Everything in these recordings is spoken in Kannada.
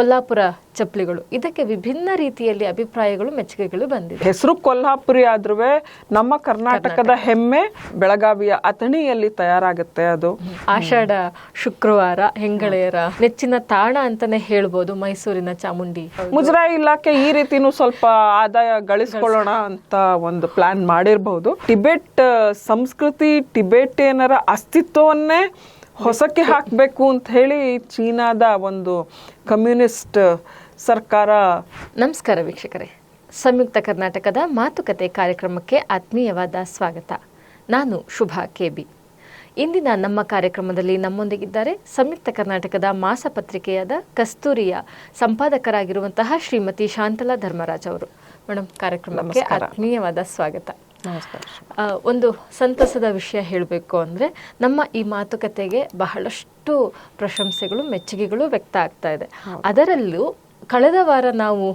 ಕೊಲ್ಹಾಪುರ ಚಪ್ಪಲಿಗಳು, ಇದಕ್ಕೆ ವಿಭಿನ್ನ ರೀತಿಯಲ್ಲಿ ಅಭಿಪ್ರಾಯಗಳು, ಮೆಚ್ಚುಗೆಗಳು ಬಂದಿದೆ. ಹೆಸರು ಕೊಲ್ಹಾಪುರಿ ಆದ್ರೂ ನಮ್ಮ ಕರ್ನಾಟಕದ ಹೆಮ್ಮೆ ಬೆಳಗಾವಿಯ ಅಥಣಿಯಲ್ಲಿ ತಯಾರಾಗುತ್ತೆ. ಅದು ಆಷಾಢ ಶುಕ್ರವಾರ ಹೆಂಗಳೆಯರ ನೆಚ್ಚಿನ ತಾಣ ಅಂತಾನೆ ಹೇಳ್ಬೋದು ಮೈಸೂರಿನ ಚಾಮುಂಡಿ. ಮುಜರಾಯಿ ಇಲಾಖೆ ಈ ರೀತಿನೂ ಸ್ವಲ್ಪ ಆದಾಯ ಗಳಿಸ್ಕೊಳ್ಳೋಣ ಅಂತ ಒಂದು ಪ್ಲಾನ್ ಮಾಡಿರಬಹುದು. ಟಿಬೆಟ್ ಸಂಸ್ಕೃತಿ, ಟಿಬೆಟಿಯನರ ಅಸ್ತಿತ್ವವನ್ನೇ ಹೊಸಕ್ಕೆ ಹಾಕಬೇಕು ಅಂತ ಹೇಳಿ ಚೀನಾದ ಒಂದು ಕಮ್ಯುನಿಸ್ಟ್ ಸರ್ಕಾರ. ನಮಸ್ಕಾರ ವೀಕ್ಷಕರೇ, ಸಂಯುಕ್ತ ಕರ್ನಾಟಕದ ಮಾತುಕತೆ ಕಾರ್ಯಕ್ರಮಕ್ಕೆ ಆತ್ಮೀಯವಾದ ಸ್ವಾಗತ. ನಾನು ಶುಭಾ ಕೆಬಿ. ಇಂದಿನ ನಮ್ಮ ಕಾರ್ಯಕ್ರಮದಲ್ಲಿ ನಮ್ಮೊಂದಿಗಿದ್ದಾರೆ ಸಂಯುಕ್ತ ಕರ್ನಾಟಕದ ಮಾಸಪತ್ರಿಕೆಯಾದ ಕಸ್ತೂರಿಯ ಸಂಪಾದಕರಾಗಿರುವಂತಹ ಶ್ರೀಮತಿ ಶಾಂತಲಾ ಧರ್ಮರಾಜ್ ಅವರು. ಮೇಡಮ್, ಕಾರ್ಯಕ್ರಮಕ್ಕೆ ಆತ್ಮೀಯವಾದ ಸ್ವಾಗತ. ನಮಸ್ಕಾರ. ಒಂದು ಸಂತಸದ ವಿಷಯ ಹೇಳಬೇಕು ಅಂದರೆ, ನಮ್ಮ ಈ ಮಾತುಕತೆಗೆ ಬಹಳಷ್ಟು ಪ್ರಶಂಸೆಗಳು, ಮೆಚ್ಚುಗೆಗಳು ವ್ಯಕ್ತ ಆಗ್ತಾ ಇದೆ. ಅದರಲ್ಲೂ ಕಳೆದ ವಾರ ನಾವು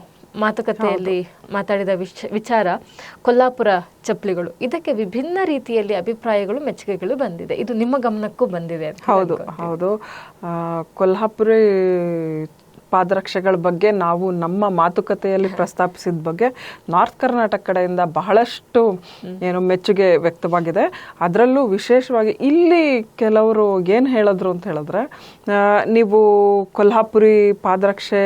ಮಾತುಕತೆಯಲ್ಲಿ ಮಾತಾಡಿದ ವಿಚಾರ ಕೊಲ್ಹಾಪುರ ಚಪ್ಪಲಿಗಳು, ಇದಕ್ಕೆ ವಿಭಿನ್ನ ರೀತಿಯಲ್ಲಿ ಅಭಿಪ್ರಾಯಗಳು, ಮೆಚ್ಚುಗೆಗಳು ಬಂದಿದೆ. ಇದು ನಿಮ್ಮ ಗಮನಕ್ಕೂ ಬಂದಿದೆ? ಹೌದು. ಕೊಲ್ಹಾಪುರಿ ಪಾದರಕ್ಷೆಗಳ ಬಗ್ಗೆ ನಾವು ನಮ್ಮ ಮಾತುಕತೆಯಲ್ಲಿ ಪ್ರಸ್ತಾಪಿಸಿದ ಬಗ್ಗೆ ನಾರ್ತ್ ಕರ್ನಾಟಕ ಕಡೆಯಿಂದ ಬಹಳಷ್ಟು ಮೆಚ್ಚುಗೆ ವ್ಯಕ್ತವಾಗಿದೆ. ಅದರಲ್ಲೂ ವಿಶೇಷವಾಗಿ ಇಲ್ಲಿ ಕೆಲವರು ಏನು ಹೇಳಿದ್ರು ಅಂತ ಹೇಳಿದ್ರೆ, ನೀವು ಕೊಲ್ಹಾಪುರಿ ಪಾದರಕ್ಷೆ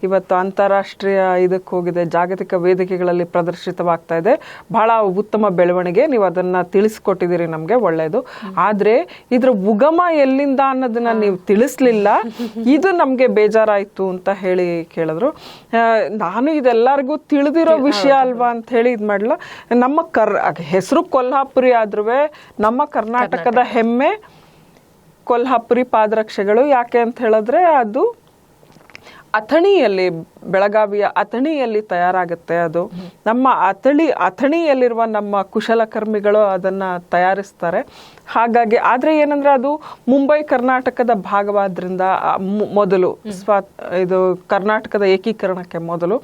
ಇವತ್ತು ಅಂತಾರಾಷ್ಟ್ರೀಯ ಇದಕ್ಕೆ ಹೋಗಿದೆ, ಜಾಗತಿಕ ವೇದಿಕೆಗಳಲ್ಲಿ ಪ್ರದರ್ಶಿತವಾಗ್ತಾ ಇದೆ, ಬಹಳ ಉತ್ತಮ ಬೆಳವಣಿಗೆ, ನೀವು ಅದನ್ನ ತಿಳಿಸ್ಕೊಟ್ಟಿದ್ದೀರಿ, ನಮಗೆ ಒಳ್ಳೆಯದು. ಆದ್ರೆ ಇದ್ರ ಉಗಮ ಎಲ್ಲಿಂದ ಅನ್ನೋದನ್ನ ನೀವು ತಿಳಿಸ್ಲಿಲ್ಲ, ಇದು ನಮ್ಗೆ ಬೇಜಾರಾಯ್ತು ಅಂತ ಹೇಳಿ ಕೇಳಿದ್ರು. ನಾನು ಇದೆಲ್ಲರಿಗೂ ತಿಳಿದಿರೋ ವಿಷಯ ಅಲ್ವಾ ಅಂತ ಹೇಳಿ ಇದ್ ಮಾಡಲ್ಲ. ನಮ್ಮ ಹೆಸರು ಕೊಲ್ಹಾಪುರಿ ಆದ್ರೂ ನಮ್ಮ ಕರ್ನಾಟಕದ ಹೆಮ್ಮೆ ಕೊಲ್ಹಾಪುರಿ ಪಾದರಕ್ಷೆಗಳು. ಯಾಕೆ ಅಂತ ಹೇಳಿದ್ರೆ ಅದು ಅಥಣಿಯಲ್ಲಿ, ಬೆಳಗಾವಿಯ ಅಥಣಿಯಲ್ಲಿ ತಯಾರಾಗುತ್ತೆ. ಅದು ನಮ್ಮ ಅಥಣಿಯಲ್ಲಿರುವ ನಮ್ಮ ಕುಶಲಕರ್ಮಿಗಳು ಅದನ್ನ ತಯಾರಿಸ್ತಾರೆ. ಹಾಗಾಗಿ ಆದ್ರೆ ಏನಂದ್ರೆ ಅದು ಮುಂಬೈ ಕರ್ನಾಟಕದ ಭಾಗವಾದ್ರಿಂದ ಮೊದಲು ಇದು ಕರ್ನಾಟಕದ ಏಕೀಕರಣಕ್ಕೆ ಮೊದಲು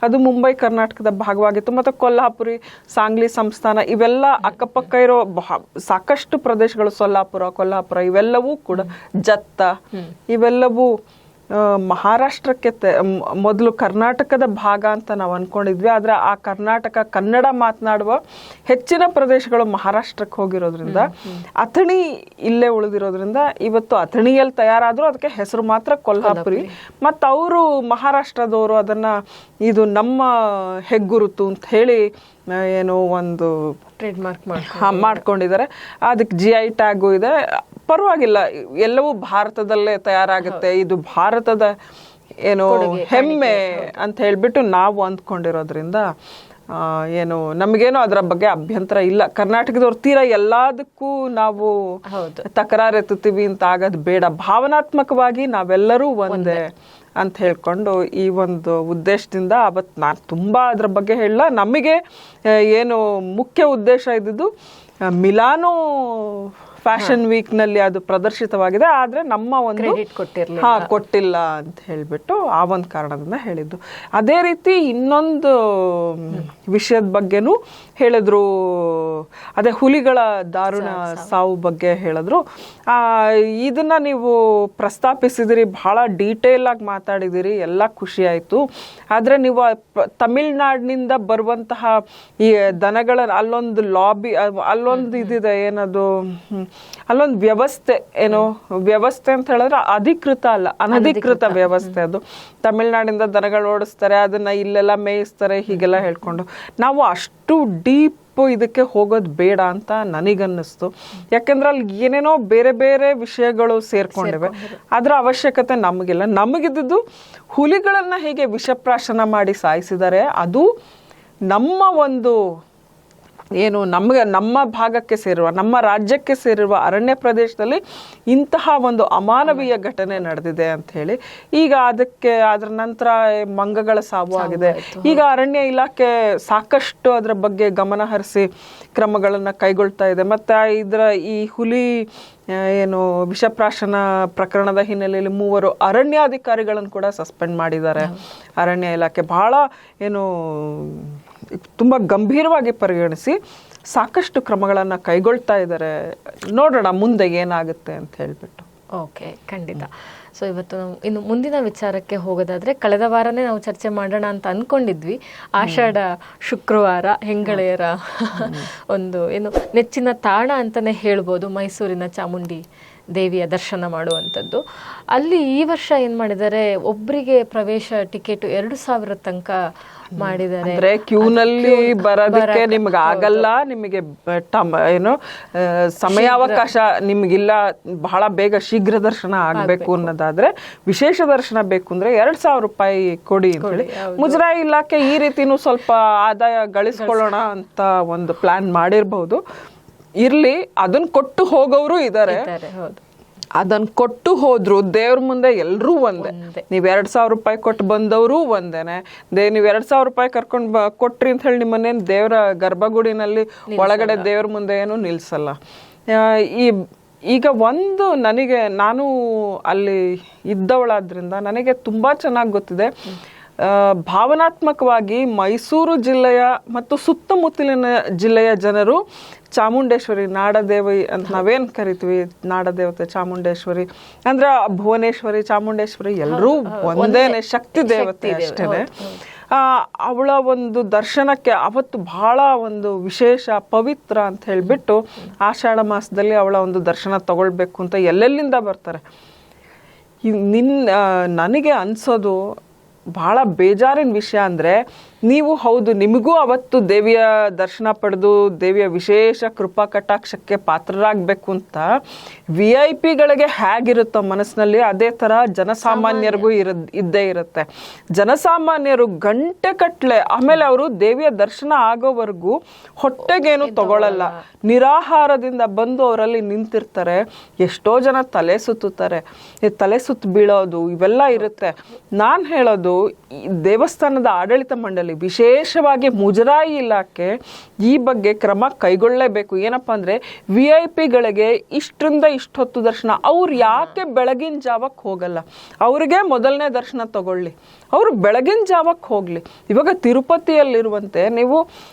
ಅದು ಮುಂಬೈ ಕರ್ನಾಟಕದ ಭಾಗವಾಗಿತ್ತು. ಮತ್ತೆ ಕೊಲ್ಹಾಪುರಿ, ಸಾಂಗ್ಲಿ ಸಂಸ್ಥಾನ ಇವೆಲ್ಲ ಅಕ್ಕಪಕ್ಕ ಇರೋ ಸಾಕಷ್ಟು ಪ್ರದೇಶಗಳು, ಕೊಲ್ಹಾಪುರ ಇವೆಲ್ಲವೂ ಕೂಡ, ಜತ್ತ ಇವೆಲ್ಲವೂ ಮಹಾರಾಷ್ಟ್ರಕ್ಕೆ ಮೊದಲು ಕರ್ನಾಟಕದ ಭಾಗ ಅಂತ ನಾವು ಅನ್ಕೊಂಡಿದ್ವಿ. ಆದ್ರೆ ಆ ಕರ್ನಾಟಕ ಕನ್ನಡ ಮಾತನಾಡುವ ಹೆಚ್ಚಿನ ಪ್ರದೇಶಗಳು ಮಹಾರಾಷ್ಟ್ರಕ್ಕೆ ಹೋಗಿರೋದ್ರಿಂದ ಅಥಣಿ ಇಲ್ಲೇ ಉಳಿದಿರೋದ್ರಿಂದ ಇವತ್ತು ಅಥಣಿಯಲ್ಲಿ ತಯಾರಾದ್ರೂ ಅದಕ್ಕೆ ಹೆಸರು ಮಾತ್ರ ಕೊಲ್ಹಾಪುರಿ. ಮತ್ತ ಅವರು ಮಹಾರಾಷ್ಟ್ರದವರು ಅದನ್ನ ಇದು ನಮ್ಮ ಹೆಗ್ಗುರುತು ಅಂತ ಹೇಳಿ ಏನೋ ಒಂದು ಟ್ರೇಡ್ ಮಾರ್ಕ್ ಮಾಡ್ಕೊಂಡಿದ್ದಾರೆ. ಅದಕ್ಕೆ GI ಟ್ಯಾಗು ಇದೆ. ಪರವಾಗಿಲ್ಲ, ಎಲ್ಲವೂ ಭಾರತದಲ್ಲೇ ತಯಾರಾಗುತ್ತೆ, ಇದು ಭಾರತದ ಏನು ಹೆಮ್ಮೆ ಅಂತ ಹೇಳ್ಬಿಟ್ಟು ನಾವು ಅಂದ್ಕೊಂಡಿರೋದ್ರಿಂದ ನಮಗೇನೋ ಅದರ ಬಗ್ಗೆ ಅಭ್ಯಂತರ ಇಲ್ಲ. ಕರ್ನಾಟಕದವ್ರ ತೀರಾ ಎಲ್ಲದಕ್ಕೂ ನಾವು ತಕರಾರು ಎತ್ತುತ್ತೀವಿ ಅಂತ ಆಗೋದು ಬೇಡ. ಭಾವನಾತ್ಮಕವಾಗಿ ನಾವೆಲ್ಲರೂ ಒಂದೇ ಅಂತ ಹೇಳ್ಕೊಂಡು ಈ ಒಂದು ಉದ್ದೇಶದಿಂದ ಅವತ್ತು ನಾನು ತುಂಬಾ ಅದ್ರ ಬಗ್ಗೆ ಹೇಳಲ್ಲ. ನಮಗೆ ಏನು ಮುಖ್ಯ ಉದ್ದೇಶ ಇದ್ದಿದ್ದು ಮಿಲಾನೋ ಫ್ಯಾಷನ್ ವೀಕ್ ನಲ್ಲಿ ಅದು ಪ್ರದರ್ಶಿತವಾಗಿದೆ, ಆದ್ರೆ ನಮ್ಮ ಒಂದು ಕೊಟ್ಟಿಲ್ಲ ಅಂತ ಹೇಳ್ಬಿಟ್ಟು ಆ ಒಂದು ಕಾರಣದಿಂದ ಹೇಳಿದ್ದು. ಅದೇ ರೀತಿ ಇನ್ನೊಂದು ವಿಷಯದ ಬಗ್ಗೆನೂ ಹೇಳಿದ್ರು, ಅದೇ ಹುಲಿಗಳ ದಾರುಣ ಸಾವು ಬಗ್ಗೆ ಹೇಳಿದ್ರು. ಇದನ್ನ ನೀವು ಪ್ರಸ್ತಾಪಿಸಿದಿರಿ, ಬಹಳ ಡೀಟೇಲ್ ಆಗಿ ಮಾತಾಡಿದಿರಿ, ಎಲ್ಲ ಖುಷಿ ಆಯ್ತು. ಆದ್ರೆ ನೀವು ತಮಿಳ್ನಾಡಿನಿಂದ ಬರುವಂತಹ ಈ ದನಗಳ ಅಲ್ಲೊಂದು ಲಾಬಿ, ಅಲ್ಲೊಂದು ಇದಿದೆ, ಏನದು ಅಲ್ಲೊಂದು ವ್ಯವಸ್ಥೆ ಅಂತ ಹೇಳಿದ್ರೆ ಅಧಿಕೃತ ಅಲ್ಲ, ಅನಧಿಕೃತ ವ್ಯವಸ್ಥೆ ಅದು. ತಮಿಳ್ನಾಡಿಂದ ದನಗಳು ಓಡಿಸ್ತಾರೆ, ಅದನ್ನ ಇಲ್ಲೆಲ್ಲ ಮೇಯಿಸ್ತಾರೆ, ಹೀಗೆಲ್ಲ ಹೇಳ್ಕೊಂಡು ನಾವು ಅಷ್ಟು ಡೀಪ್ ಇದಕ್ಕೆ ಹೋಗೋದು ಬೇಡ ಅಂತ ನನಗನ್ನಿಸ್ತು. ಯಾಕೆಂದ್ರೆ ಅಲ್ಲಿ ಏನೇನೋ ಬೇರೆ ಬೇರೆ ವಿಷಯಗಳು ಸೇರ್ಕೊಂಡಿವೆ, ಅದ್ರ ಅವಶ್ಯಕತೆ ನಮಗಿಲ್ಲ. ನಮಗಿದ್ದು ಹುಲಿಗಳನ್ನ ಹೇಗೆ ವಿಷಪ್ರಾಶನ ಮಾಡಿ ಸಾಯಿಸಿದ್ದಾರೆ, ಅದು ನಮ್ಮ ಒಂದು ಏನು ನಮ್ಮ ಭಾಗಕ್ಕೆ ಸೇರುವ, ನಮ್ಮ ರಾಜ್ಯಕ್ಕೆ ಸೇರಿರುವ ಅರಣ್ಯ ಪ್ರದೇಶದಲ್ಲಿ ಇಂತಹ ಒಂದು ಅಮಾನವೀಯ ಘಟನೆ ನಡೆದಿದೆ ಅಂತ ಹೇಳಿ. ಈಗ ಅದರ ನಂತರ ಮಂಗಗಳ ಸಾವು ಆಗಿದೆ. ಈಗ ಅರಣ್ಯ ಇಲಾಖೆ ಸಾಕಷ್ಟು ಅದರ ಬಗ್ಗೆ ಗಮನ ಹರಿಸಿ ಕ್ರಮಗಳನ್ನ ಕೈಗೊಳ್ತಾ ಇದೆ. ಮತ್ತೆ ಈ ಹುಲಿ ಏನು ವಿಷಪ್ರಾಶನ ಪ್ರಕರಣದ ಹಿನ್ನೆಲೆಯಲ್ಲಿ 3 ಅರಣ್ಯಾಧಿಕಾರಿಗಳನ್ನು ಕೂಡ ಸಸ್ಪೆಂಡ್ ಮಾಡಿದ್ದಾರೆ ಅರಣ್ಯ ಇಲಾಖೆ. ಬಹಳ ತುಂಬಾ ಗಂಭೀರವಾಗಿ ಪರಿಗಣಿಸಿ ಸಾಕಷ್ಟು ಕ್ರಮಗಳನ್ನ ಕೈಗೊಳ್ತಾ ಇದ್ದಾರೆ. ನೋಡೋಣ ಮುಂದೆ ಏನಾಗುತ್ತೆ ಅಂತ ಹೇಳ್ಬಿಟ್ಟು. ಓಕೆ, ಖಂಡಿತ. ಸೊ ಇವತ್ತು ನಾವು ಇನ್ನು ಮುಂದಿನ ವಿಚಾರಕ್ಕೆ ಹೋಗೋದಾದ್ರೆ, ಕಳೆದ ವಾರನೇ ನಾವು ಚರ್ಚೆ ಮಾಡೋಣ ಅಂತ ಅನ್ಕೊಂಡಿದ್ವಿ. ಆಷಾಢ ಶುಕ್ರವಾರ ಹೆಂಗಳೆಯರ ಒಂದು ಏನು ನೆಚ್ಚಿನ ತಾಣ ಅಂತಾನೆ ಹೇಳ್ಬೋದು, ಮೈಸೂರಿನ ಚಾಮುಂಡಿ ದೇವಿಯ ದರ್ಶನ ಮಾಡುವಂಥದ್ದು. ಅಲ್ಲಿ ಈ ವರ್ಷ ಏನ್ ಮಾಡಿದ್ದಾರೆ, ಒಬ್ಬರಿಗೆ ಪ್ರವೇಶ ಟಿಕೆಟ್ 2,000 ತನಕ ಮಾಡಿದ್ದಾರೆ. ಅಂದ್ರೆ ಕ್ಯೂನಲ್ಲಿ ಬರೋದಕ್ಕೆ ನಿಮ್ಗೆ ಆಗಲ್ಲ, ನಿಮಗೆ ಏನು ಸಮಯಾವಕಾಶ ನಿಮ್ಗಿಲ್ಲ, ಬಹಳ ಬೇಗ ಶೀಘ್ರ ದರ್ಶನ ಆಗ್ಬೇಕು ಅನ್ನೋದಾದ್ರೆ, ವಿಶೇಷ ದರ್ಶನ ಬೇಕು ಅಂದ್ರೆ 2,000 ರೂಪಾಯಿ ಕೊಡಿ ಅಂತ ಹೇಳಿ ಮುಜರಾಯಿ ಇಲಾಖೆ ಈ ರೀತಿನೂ ಸ್ವಲ್ಪ ಆದಾಯ ಗಳಿಸ್ಕೊಳ್ಳೋಣ ಅಂತ ಒಂದು ಪ್ಲಾನ್ ಮಾಡಿರ್ಬಹುದು. ಇರ್ಲಿ, ಅದನ್ನ ಕೊಟ್ಟು ಹೋಗೋರು ಇದ್ದಾರೆ. ಅದನ್ನ ಕೊಟ್ಟು ಹೋದ್ರು ದೇವ್ರ ಮುಂದೆ ಎಲ್ರೂ ಒಂದೇ. ನೀವ್ 2,000 ರೂಪಾಯಿ ಕೊಟ್ಟು ಬಂದವರು ಒಂದೇನೆ. ನೀವ್ 2,000 ರೂಪಾಯಿ ಕರ್ಕೊಂಡ್ ಕೊಟ್ರಿ ಅಂತ ಹೇಳಿ ನಿಮ್ಮನ್ನೇನು ದೇವ್ರ ಗರ್ಭಗುಡಿನಲ್ಲಿ ಒಳಗಡೆ ದೇವ್ರ ಮುಂದೆ ಏನು ನಿಲ್ಸಲ್ಲ. ಈಗ ಒಂದು ನನಗೆ, ನಾನು ಅಲ್ಲಿ ಇದ್ದವಳಾದ್ರಿಂದ ನನಗೆ ತುಂಬಾ ಚೆನ್ನಾಗಿ ಗೊತ್ತಿದೆ. ಭಾವನಾತ್ಮಕವಾಗಿ ಮೈಸೂರು ಜಿಲ್ಲೆಯ ಮತ್ತು ಸುತ್ತಮುತ್ತಲಿನ ಜಿಲ್ಲೆಯ ಜನರು ಚಾಮುಂಡೇಶ್ವರಿ ನಾಡದೇವಿ ಅಂತ ನಾವೇನ್ ಕರಿತೀವಿ, ನಾಡದೇವತೆ ಚಾಮುಂಡೇಶ್ವರಿ ಅಂದ್ರೆ ಭುವನೇಶ್ವರಿ, ಚಾಮುಂಡೇಶ್ವರಿ ಎಲ್ಲರೂ ಒಂದೇನೆ, ಶಕ್ತಿ ದೇವತೆ ಅಷ್ಟೇನೆ. ಅವಳ ಒಂದು ದರ್ಶನಕ್ಕೆ ಅವತ್ತು ಬಹಳ ಒಂದು ವಿಶೇಷ ಪವಿತ್ರ ಅಂತ ಹೇಳ್ಬಿಟ್ಟು ಆಷಾಢ ಮಾಸದಲ್ಲಿ ಅವಳ ಒಂದು ದರ್ಶನ ತಗೊಳ್ಬೇಕು ಅಂತ ಎಲ್ಲೆಲ್ಲಿಂದ ಬರ್ತಾರೆ. ನನಗೆ ಅನ್ಸೋದು ಬಹಳ ಬೇಜಾರಿನ ವಿಷಯ ಅಂದ್ರೆ, ನೀವು ಹೌದು ನಿಮಗೂ ಅವತ್ತು ದೇವಿಯ ದರ್ಶನ ಪಡೆದು ದೇವಿಯ ವಿಶೇಷ ಕೃಪಾ ಕಟಾಕ್ಷಕ್ಕೆ ಪಾತ್ರರಾಗಬೇಕು ಅಂತ VIP ಗಳಿಗೆ ಹೇಗಿರುತ್ತೋ ಮನಸ್ಸಿನಲ್ಲಿ, ಅದೇ ತರ ಜನಸಾಮಾನ್ಯರಿಗೂ ಇದ್ದೇ ಇರುತ್ತೆ. ಜನಸಾಮಾನ್ಯರು ಗಂಟೆ ಕಟ್ಲೆ, ಆಮೇಲೆ ಅವರು ದೇವಿಯ ದರ್ಶನ ಆಗೋವರೆಗೂ ಹೊಟ್ಟೆಗೇನು ತಗೊಳ್ಳಲ್ಲ, ನಿರಾಹಾರದಿಂದ ಬಂದು ಅವರಲ್ಲಿ ನಿಂತಿರ್ತಾರೆ. ಎಷ್ಟೋ ಜನ ತಲೆ ಸುತ್ತುತ್ತಾರೆ, ತಲೆ ಸುತ್ತು ಬೀಳೋದು ಇವೆಲ್ಲ ಇರುತ್ತೆ. ನಾನು ಹೇಳೋದು, ದೇವಸ್ಥಾನದ ಆಡಳಿತ ಮಂಡಳಿ, ವಿಶೇಷವಾಗಿ ಮುಜರಾಯಿ ಇಲಾಖೆ ಈ ಬಗ್ಗೆ ಕ್ರಮ ಕೈಗೊಳ್ಳಲೇಬೇಕು. ಏನಪ್ಪಾ ಅಂದ್ರೆ, VIP ಗಳಿಗೆ ಇಷ್ಟರಿಂದ ಇಷ್ಟೊತ್ತು ದರ್ಶನ, ಅವ್ರು ಯಾಕೆ ಬೆಳಗಿನ ಜಾವಕ್ಕೆ ಹೋಗಲ್ಲ? ಅವ್ರಿಗೆ ಮೊದಲನೇ ದರ್ಶನ ತಗೊಳ್ಳಿ, ಅವರು ಬೆಳಗಿನ ಜಾವಕ್ಕೆ ಹೋಗ್ಲಿ. ಇವಾಗ ತಿರುಪತಿಯಲ್ಲಿರುವಂತೆ ನೀವು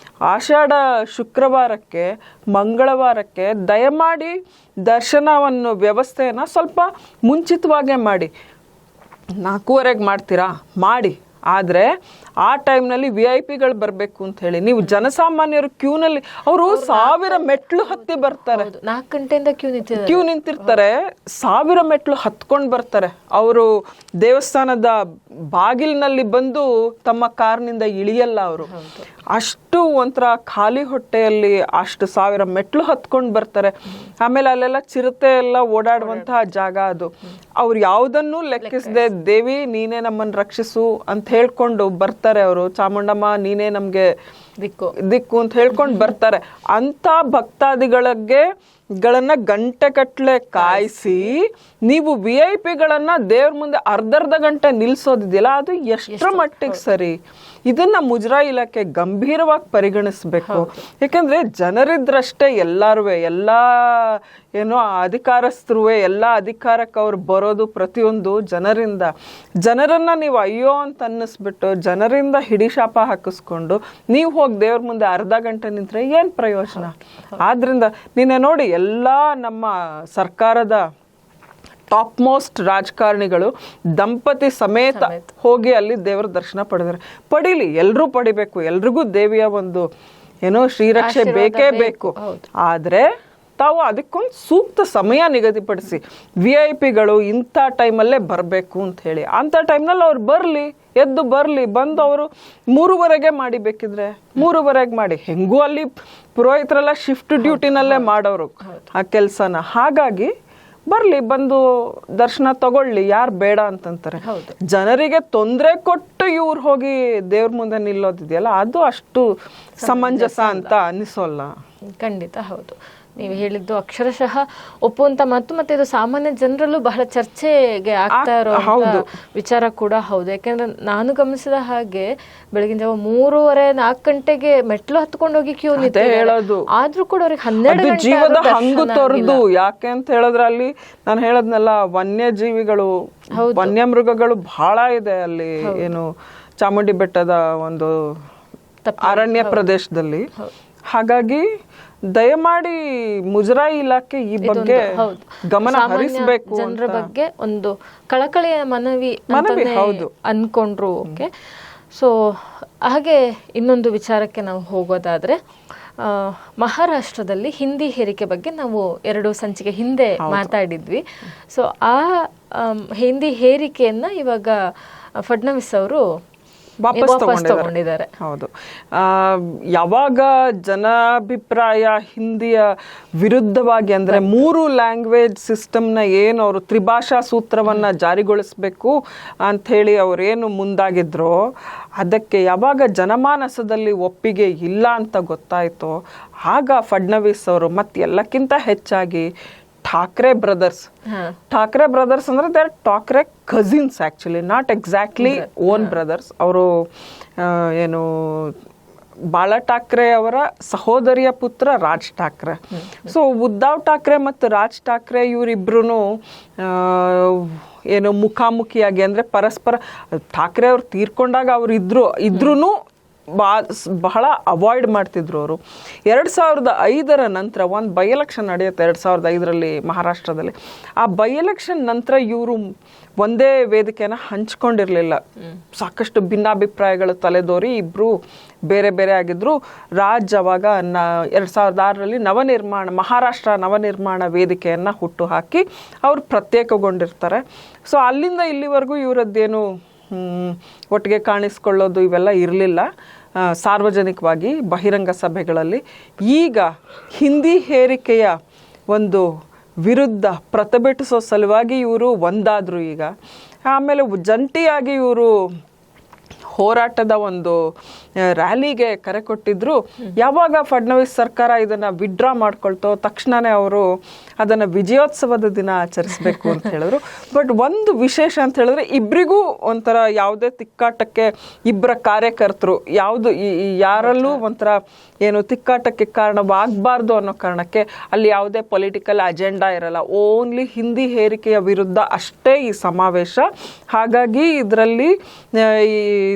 ಆಷಾಢ ಶುಕ್ರವಾರಕ್ಕೆ, ಮಂಗಳವಾರಕ್ಕೆ ದಯಮಾಡಿ ದರ್ಶನವನ್ನು ವ್ಯವಸ್ಥೆಯನ್ನ ಸ್ವಲ್ಪ ಮುಂಚಿತವಾಗೇ ಮಾಡಿ. 4:15 ಮಾಡ್ತೀರಾ ಮಾಡಿ, ಆದರೆ ಆ ಟೈಮ್ನಲ್ಲಿ VIP-ಗಳು ಬರಬೇಕು ಅಂತ ಹೇಳಿ. ನೀವು ಜನಸಾಮಾನ್ಯರು ಕ್ಯೂನಲ್ಲಿ, ಅವರು 1000 ಮೆಟ್ಲು ಹತ್ತಿ ಬರ್ತಾರೆ, 4 ಗಂಟೆಯಿಂದ ಕ್ಯೂ ನಿಂತಿರ್ತಾರೆ, 1000 ಮೆಟ್ಲು ಹತ್ಕೊಂಡು ಬರ್ತಾರೆ. ಅವರು ದೇವಸ್ಥಾನದ ಬಾಗಿಲಿನಲ್ಲಿ ಬಂದು ತಮ್ಮ ಕಾರ್ನಿಂದ ಇಳಿಯಲ್ಲ. ಅವರು ಅಷ್ಟು ಒಂಥರ ಖಾಲಿ ಹೊಟ್ಟೆಯಲ್ಲಿ ಅಷ್ಟು 1000 ಮೆಟ್ಲು ಹತ್ಕೊಂಡು ಬರ್ತಾರೆ. ಆಮೇಲೆ ಅಲ್ಲೆಲ್ಲ ಚಿರತೆ ಎಲ್ಲ ಓಡಾಡುವಂತಹ ಜಾಗ ಅದು. ಅವ್ರು ಯಾವುದನ್ನೂ ಲೆಕ್ಕಿಸದೆ, ದೇವಿ ನೀನೇ ನಮ್ಮನ್ನು ರಕ್ಷಿಸು ಅಂತ ಹೇಳ್ಕೊಂಡು ಬರ್ತಾರೆ. ಅವರು ಚಾಮುಂಡಮ್ಮ ನೀನೇ ನಮ್ಗೆ ದಿಕ್ಕು ಅಂತ ಹೇಳ್ಕೊಂಡು ಬರ್ತಾರೆ. ಅಂತ ಭಕ್ತಾದಿಗಳಿಗೆ ಗಂಟೆ ಕಟ್ಲೆ ಕಾಯಿಸಿ ನೀವು VIP-ಗಳನ್ನ ದೇವ್ರ ಮುಂದೆ ಅರ್ಧರ್ಧ ಗಂಟೆ ನಿಲ್ಸೋದಿದೆಯಲ್ಲ, ಅದು ಎಷ್ಟರ ಮಟ್ಟಿಗೆ ಸರಿ? ಇದನ್ನ ಮುಜರಾಯಿ ಇಲಾಖೆ ಗಂಭೀರವಾಗಿ ಪರಿಗಣಿಸ್ಬೇಕು. ಯಾಕಂದ್ರೆ ಜನರಿದ್ರಷ್ಟೇ ಎಲ್ಲಾರು, ಎಲ್ಲಾ ಏನೋ ಅಧಿಕಾರಸ್ಥರು, ಎಲ್ಲ ಅಧಿಕಾರಕ್ಕೆ ಅವ್ರು ಬರೋದು ಪ್ರತಿಯೊಂದು ಜನರಿಂದ. ಜನರನ್ನ ನೀವು ಅಯ್ಯೋ ಅಂತ ಅನ್ನಿಸ್ಬಿಟ್ಟು ಜನರಿಂದ ಹಿಡಿಶಾಪ ಹಾಕಿಸ್ಕೊಂಡು ನೀವು ಹೋಗಿ ದೇವ್ರ ಮುಂದೆ ಅರ್ಧ ಗಂಟೆ ನಿಂತ್ರೆ ಏನ್ ಪ್ರಯೋಜನ? ಆದ್ರಿಂದ ನಿನ್ನೆ ನೋಡಿ, ಎಲ್ಲ ನಮ್ಮ ಸರ್ಕಾರದ ಟಾಪ್ ಮೋಸ್ಟ್ ರಾಜಕಾರಣಿಗಳು ದಂಪತಿ ಸಮೇತ ಹೋಗಿ ಅಲ್ಲಿ ದೇವರ ದರ್ಶನ ಪಡೆದಾರೆ. ಪಡೀಲಿ, ಎಲ್ರೂ ಪಡಿಬೇಕು, ಎಲ್ರಿಗೂ ದೇವಿಯ ಒಂದು ಏನೋ ಶ್ರೀರಕ್ಷೆ ಬೇಕೇ ಬೇಕು. ಆದ್ರೆ ತಾವು ಅದಕ್ಕೊಂದು ಸೂಕ್ತ ಸಮಯ ನಿಗದಿಪಡಿಸಿ, VIP-ಗಳು ಇಂಥ ಟೈಮಲ್ಲೇ ಬರಬೇಕು ಅಂತ ಹೇಳಿ, ಅಂಥ ಟೈಮ್ನಲ್ಲಿ ಅವ್ರು ಎದ್ದು ಬರ್ಲಿ, ಬಂದು ಅವರು 3:15 ಮಾಡಿ, ಬೇಕಿದ್ರೆ 3:15 ಮಾಡಿ. ಹೆಂಗೂ ಅಲ್ಲಿ ಪುರೋಹಿತರೆಲ್ಲ ಶಿಫ್ಟ್ ಡ್ಯೂಟಿನಲ್ಲೇ ಮಾಡೋರು ಆ ಕೆಲಸನ. ಹಾಗಾಗಿ ಬರ್ಲಿ, ಬಂದು ದರ್ಶನ ತಗೊಳ್ಳಿ, ಯಾರು ಬೇಡ ಅಂತಂತಾರೆ. ಜನರಿಗೆ ತೊಂದರೆ ಕೊಟ್ಟು ಇವ್ರು ಹೋಗಿ ದೇವ್ರ ಮುಂದೆ ನಿಲ್ಲೋದಿದೆಯಲ್ಲ, ಅದು ಅಷ್ಟು ಸಮಂಜಸ ಅಂತ ಅನಿಸೋಲ್ಲ. ಖಂಡಿತ ಹೌದು. ನೀವು ಹೇಳಿದ್ದು ಅಕ್ಷರಶಃ ಒಪ್ಪುವಂತ ಮಾತು. ಮತ್ತೆ ಇದು ಸಾಮಾನ್ಯ ಜನರಲ್ಲೂ ಬಹಳ ಚರ್ಚೆಗೆ ಆಗ್ತಾ ಇರೋ ವಿಚಾರ ಕೂಡ ಹೌದು. ಯಾಕಂದ್ರೆ ನಾನು ಗಮನಿಸಿದ ಹಾಗೆ ಬೆಳಗಿನ ಜಾವ 3:30-4 ಗಂಟೆಗೆ ಮೆಟ್ಲು ಹತ್ಕೊಂಡು ಹೋಗಿ ಕ್ಯೂ ಹೇಳೋದು, ಆದ್ರೂ ಕೂಡ ಅವ್ರಿಗೆ 12 ಗಂಟೆ ಜೀವದ ಹಂಗು ತೊರೆದು. ಯಾಕೆ ಅಂತ ಹೇಳಿದ್ರೆ ಅಲ್ಲಿ ನಾನು ಹೇಳದ್ನಲ್ಲ, ವನ್ಯಜೀವಿಗಳು, ವನ್ಯಮೃಗಗಳು ಬಹಳ ಇದೆ ಅಲ್ಲಿ. ಏನು ಚಾಮುಂಡಿ ಬೆಟ್ಟದ ಒಂದು ಅರಣ್ಯ ಪ್ರದೇಶದಲ್ಲಿ. ಹಾಗಾಗಿ ದಯಮಾಡಿ ಮುಜರಾಯಿ ಇಲಾಖೆ ಈ ಬಗ್ಗೆ ಗಮನ ಹರಿಸಬೇಕು. ಜನರ ಬಗ್ಗೆ ಒಂದು ಕಳಕಳಿಯ ಮನವಿ ಹೌದು ಅನ್ಕೊಂಡ್ರು. ಓಕೆ, ಸೊ ಹಾಗೆ ಇನ್ನೊಂದು ವಿಚಾರಕ್ಕೆ ನಾವು ಹೋಗೋದಾದ್ರೆ, ಮಹಾರಾಷ್ಟ್ರದಲ್ಲಿ ಹಿಂದಿ ಹೇರಿಕೆ ಬಗ್ಗೆ ನಾವು 2 ಸಂಚಿಕೆ ಹಿಂದೆ ಮಾತಾಡಿದ್ವಿ. ಸೊ ಆ ಹಿಂದಿ ಹೇರಿಕೆಯನ್ನ ಇವಾಗ ಫಡ್ನವೀಸ್ ಅವರು ವಾಪಸ್ ತಗೊಂಡಿದ್ದಾರೆ. ಹೌದು, ಯಾವಾಗ ಜನಾಭಿಪ್ರಾಯ ಹಿಂದಿಯ ವಿರುದ್ಧವಾಗಿ ಅಂದ್ರೆ 3 ಲ್ಯಾಂಗ್ವೇಜ್ ಸಿಸ್ಟಮ್ನ ಏನು ಅವರು ತ್ರಿಭಾಷಾ ಸೂತ್ರವನ್ನ ಜಾರಿಗೊಳಿಸ್ಬೇಕು ಅಂತ ಹೇಳಿ ಅವ್ರೇನು ಮುಂದಾಗಿದ್ರೋ ಅದಕ್ಕೆ ಯಾವಾಗ ಜನಮಾನಸದಲ್ಲಿ ಒಪ್ಪಿಗೆ ಇಲ್ಲ ಅಂತ ಗೊತ್ತಾಯ್ತೋ ಆಗ ಫಡ್ನವೀಸ್ ಅವರು ಮತ್ತೆ ಎಲ್ಲಕ್ಕಿಂತ ಹೆಚ್ಚಾಗಿ ಠಾಕ್ರೆ ಬ್ರದರ್ಸ್ ಅಂದ್ರೆ they are Thackeray cousins, actually not exactly own brothers. ಅವರು ಏನು ಬಾಳಾ ಠಾಕ್ರೆ ಅವರ ಸಹೋದರಿಯ ಪುತ್ರ ರಾಜ್ ಠಾಕ್ರೆ. ಸೊ ಉದ್ಧವ್ ಠಾಕ್ರೆ ಮತ್ತು ರಾಜ್ ಠಾಕ್ರೆ ಇವರಿಬ್ರು ಏನು ಮುಖಾಮುಖಿಯಾಗಿ ಅಂದ್ರೆ ಪರಸ್ಪರ, ಠಾಕ್ರೆ ಅವ್ರು ತೀರ್ಕೊಂಡಾಗ ಅವ್ರು ಇದ್ರೂ ಬಹಳ ಅವಾಯ್ಡ್ ಮಾಡ್ತಿದ್ರು ಅವರು. 2005 ನಂತರ ಒಂದು ಬೈ ಎಲೆಕ್ಷನ್ ನಡೆಯುತ್ತೆ 2005 ಮಹಾರಾಷ್ಟ್ರದಲ್ಲಿ. ಆ ಬೈ ಎಲೆಕ್ಷನ್ ನಂತರ ಇವರು ಒಂದೇ ವೇದಿಕೆಯನ್ನು ಹಂಚ್ಕೊಂಡಿರ್ಲಿಲ್ಲ. ಸಾಕಷ್ಟು ಭಿನ್ನಾಭಿಪ್ರಾಯಗಳು ತಲೆದೋರಿ ಇಬ್ರು ಬೇರೆ ಬೇರೆ ಆಗಿದ್ರು. ರಾಜ್ ಅವಾಗ 2006 ಮಹಾರಾಷ್ಟ್ರ ನವನಿರ್ಮಾಣ ವೇದಿಕೆಯನ್ನ ಹುಟ್ಟು ಹಾಕಿ ಅವ್ರು ಪ್ರತ್ಯೇಕಗೊಂಡಿರ್ತಾರೆ. ಸೊ ಅಲ್ಲಿಂದ ಇಲ್ಲಿವರೆಗೂ ಇವರದ್ದೇನು ಒಟ್ಟಿಗೆ ಕಾಣಿಸ್ಕೊಳ್ಳೋದು ಇವೆಲ್ಲ ಇರಲಿಲ್ಲ ಸಾರ್ವಜನಿಕವಾಗಿ ಬಹಿರಂಗ ಸಭೆಗಳಲ್ಲಿ. ಈಗ ಹಿಂದಿ ಹೇರಿಕೆಯ ಒಂದು ವಿರುದ್ಧ ಪ್ರತಿಭಟಿಸೋ ಸಲುವಾಗಿ ಇವರು ಒಂದಾದ್ರು. ಈಗ ಆಮೇಲೆ ಜಂಟಿಯಾಗಿ ಇವರು ಹೋರಾಟದ ಒಂದು ರ್ಯಾಲಿಗೆ ಕರೆ ಕೊಟ್ಟಿದ್ರು. ಯಾವಾಗ ಫಡ್ನವೀಸ್ ಸರ್ಕಾರ ಇದನ್ನ ವಿಡ್ರಾ ಮಾಡ್ಕೊಳ್ತೋ ತಕ್ಷಣನೇ ಅವರು ಅದನ್ನ ವಿಜಯೋತ್ಸವದ ದಿನ ಆಚರಿಸಬೇಕು ಅಂತ ಹೇಳಿದ್ರು. ಬಟ್ ಒಂದು ವಿಶೇಷ ಅಂತ ಹೇಳಿದ್ರೆ, ಇಬ್ಬರಿಗೂ ಒಂಥರ ಯಾವುದೇ ತಿಕ್ಕಾಟಕ್ಕೆ ಇಬ್ಬರ ಕಾರ್ಯಕರ್ತರು ಯಾರಲ್ಲೂ ಒಂಥರ ಏನು ತಿಕ್ಕಾಟಕ್ಕೆ ಕಾರಣವಾಗಬಾರ್ದು ಅನ್ನೋ ಕಾರಣಕ್ಕೆ ಅಲ್ಲಿ ಯಾವುದೇ ಪೊಲಿಟಿಕಲ್ ಅಜೆಂಡಾ ಇರಲ್ಲ. ಓನ್ಲಿ ಹಿಂದಿ ಹೇರಿಕೆಯ ವಿರುದ್ಧ ಅಷ್ಟೇ ಈ ಸಮಾವೇಶ. ಹಾಗಾಗಿ ಇದರಲ್ಲಿ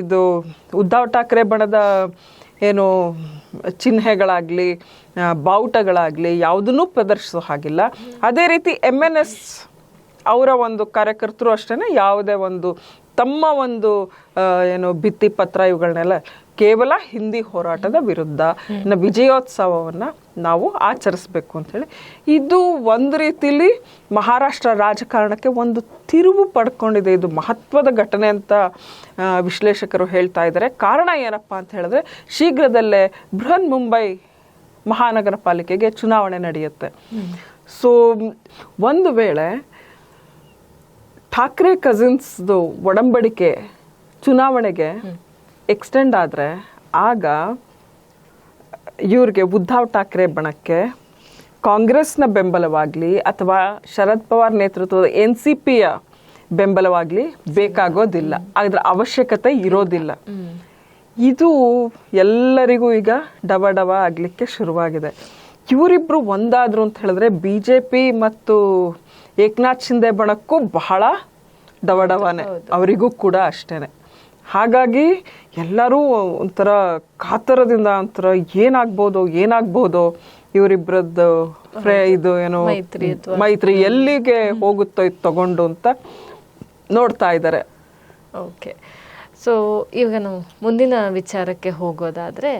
ಇದು ಉದ್ಧವ್ ಠಾಕ್ರೆ ಬಣದ ಏನು ಚಿಹ್ನೆಗಳಾಗ್ಲಿ ಬಾವುಟಗಳಾಗ್ಲಿ ಯಾವುದನ್ನೂ ಪ್ರದರ್ಶಿಸೋ ಹಾಗಿಲ್ಲ. ಅದೇ ರೀತಿ MNS ಅವರ ಒಂದು ಕಾರ್ಯಕರ್ತರು ಅಷ್ಟೇ ಯಾವುದೇ ಒಂದು ತಮ್ಮ ಒಂದು ಏನು ಭಿತ್ತಿ ಪತ್ರ ಇವುಗಳನ್ನೆಲ್ಲ ಕೇವಲ ಹಿಂದಿ ಹೋರಾಟದ ವಿರುದ್ಧ ವಿಜಯೋತ್ಸವವನ್ನ ನಾವು ಆಚರಿಸಬೇಕು ಅಂತೇಳಿ. ಇದು ಒಂದು ರೀತಿಲಿ ಮಹಾರಾಷ್ಟ್ರ ರಾಜಕಾರಣಕ್ಕೆ ಒಂದು ತಿರುವು ಪಡ್ಕೊಂಡಿದೆ. ಇದು ಮಹತ್ವದ ಘಟನೆ ಅಂತ ವಿಶ್ಲೇಷಕರು ಹೇಳ್ತಾ ಇದ್ದಾರೆ. ಕಾರಣ ಏನಪ್ಪಾ ಅಂತ ಹೇಳಿದ್ರೆ, ಶೀಘ್ರದಲ್ಲೇ ಬೃಹನ್ ಮುಂಬೈ ಮಹಾನಗರ ಪಾಲಿಕೆಗೆ ಚುನಾವಣೆ ನಡೆಯುತ್ತೆ. ಸೊ ಒಂದು ವೇಳೆ ಠಾಕ್ರೆ ಕಸಿನ್ಸ್ದು ಒಡಂಬಡಿಕೆ ಚುನಾವಣೆಗೆ ಎಕ್ಸ್ಟೆಂಡ್ ಆದರೆ ಆಗ ಇವ್ರಿಗೆ ಉದ್ಧವ್ ಠಾಕ್ರೆ ಬಣಕ್ಕೆ ಕಾಂಗ್ರೆಸ್ನ ಬೆಂಬಲವಾಗಲಿ ಅಥವಾ ಶರದ್ ಪವಾರ್ ನೇತೃತ್ವದ NCPಯ ಬೆಂಬಲವಾಗಲಿ ಬೇಕಾಗೋದಿಲ್ಲ, ಅದರ ಅವಶ್ಯಕತೆ ಇರೋದಿಲ್ಲ. ಇದು ಎಲ್ಲರಿಗೂ ಈಗ ಡವ ಆಗಲಿಕ್ಕೆ ಶುರುವಾಗಿದೆ. ಇವರಿಬ್ರು ಒಂದಾದ್ರು ಅಂತ ಹೇಳಿದ್ರೆ BJP ಮತ್ತು ಏಕನಾಥ್ ಶಿಂದೆ ಬಣಕ್ಕೂ ಬಹಳ ಡವಡವಾನೆ, ಅವರಿಗೂ ಕೂಡ ಅಷ್ಟೇನೆ. ಹಾಗಾಗಿ ಎಲ್ಲರೂ ಒಂಥರ ಕಾತರದಿಂದ ಒಂಥರ ಏನಾಗ್ಬೋದು ಇವರಿಬ್ಬರದ್ದು ಇದು ಏನು ಮೈತ್ರಿ ಎಲ್ಲಿಗೆ ಹೋಗುತ್ತೋ ಇದು ತಗೊಂಡು ಅಂತ ನೋಡ್ತಾ ಇದ್ದಾರೆ. ಓಕೆ, ಸೊ ಈಗ ನಾವು ಮುಂದಿನ ವಿಚಾರಕ್ಕೆ ಹೋಗೋದಾದ್ರೆ,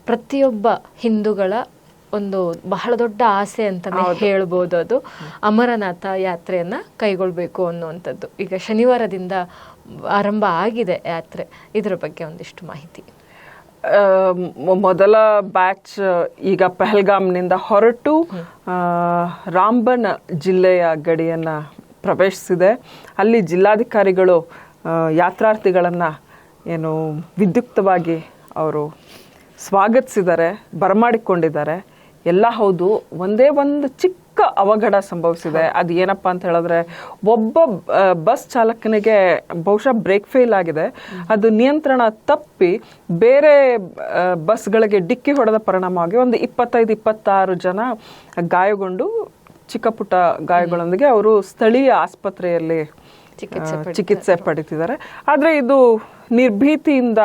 ಪ್ರತಿಯೊಬ್ಬ ಹಿಂದೂಗಳ ಒಂದು ಬಹಳ ದೊಡ್ಡ ಆಸೆ ಅಂತಾನೆ ಹೇಳ್ಬೋದು, ಅದು ಅಮರನಾಥ ಯಾತ್ರೆಯನ್ನ ಕೈಗೊಳ್ಬೇಕು ಅನ್ನುವಂಥದ್ದು. ಈಗ ಶನಿವಾರದಿಂದ ಆರಂಭ ಆಗಿದೆ ಯಾತ್ರೆ, ಇದರ ಬಗ್ಗೆ ಒಂದಿಷ್ಟು ಮಾಹಿತಿ. ಮೊದಲ ಬ್ಯಾಚ್ ಈಗ ಪಹಲ್ಗಾಮ್ನಿಂದ ಹೊರಟು ರಾಂಬನ್ ಜಿಲ್ಲೆಯ ಗಡಿಯನ್ನ ಪ್ರವೇಶಿಸಿದೆ. ಅಲ್ಲಿ ಜಿಲ್ಲಾಧಿಕಾರಿಗಳು ಯಾತ್ರಾರ್ಥಿಗಳನ್ನ ಏನು ವಿದ್ಯುಕ್ತವಾಗಿ ಅವರು ಸ್ವಾಗತಿಸಿದ್ದಾರೆ, ಬರಮಾಡಿಕೊಂಡಿದ್ದಾರೆ. ಎಲ್ಲ ಹೌದು, ಒಂದೇ ಒಂದು ಚಿಕ್ಕ ಅವಘಡ ಸಂಭವಿಸಿದೆ. ಅದು ಏನಪ್ಪಾ ಅಂತ ಹೇಳಿದ್ರೆ, ಒಬ್ಬ ಬಸ್ ಚಾಲಕನಿಗೆ ಬಹುಶಃ ಬ್ರೇಕ್ ಫೇಲ್ ಆಗಿದೆ. ಅದು ನಿಯಂತ್ರಣ ತಪ್ಪಿ ಬೇರೆ ಬಸ್ಗಳಿಗೆ ಡಿಕ್ಕಿ ಹೊಡೆದ ಪರಿಣಾಮವಾಗಿ ಒಂದು 25-26 ಜನ ಗಾಯಗೊಂಡು ಚಿಕ್ಕ ಪುಟ್ಟ ಗಾಯಗಳೊಂದಿಗೆ ಅವರು ಸ್ಥಳೀಯ ಆಸ್ಪತ್ರೆಯಲ್ಲಿ ಚಿಕಿತ್ಸೆ ಪಡಿತಿದ್ದಾರೆ. ಆದರೆ ಇದು ನಿರ್ಭೀತಿಯಿಂದ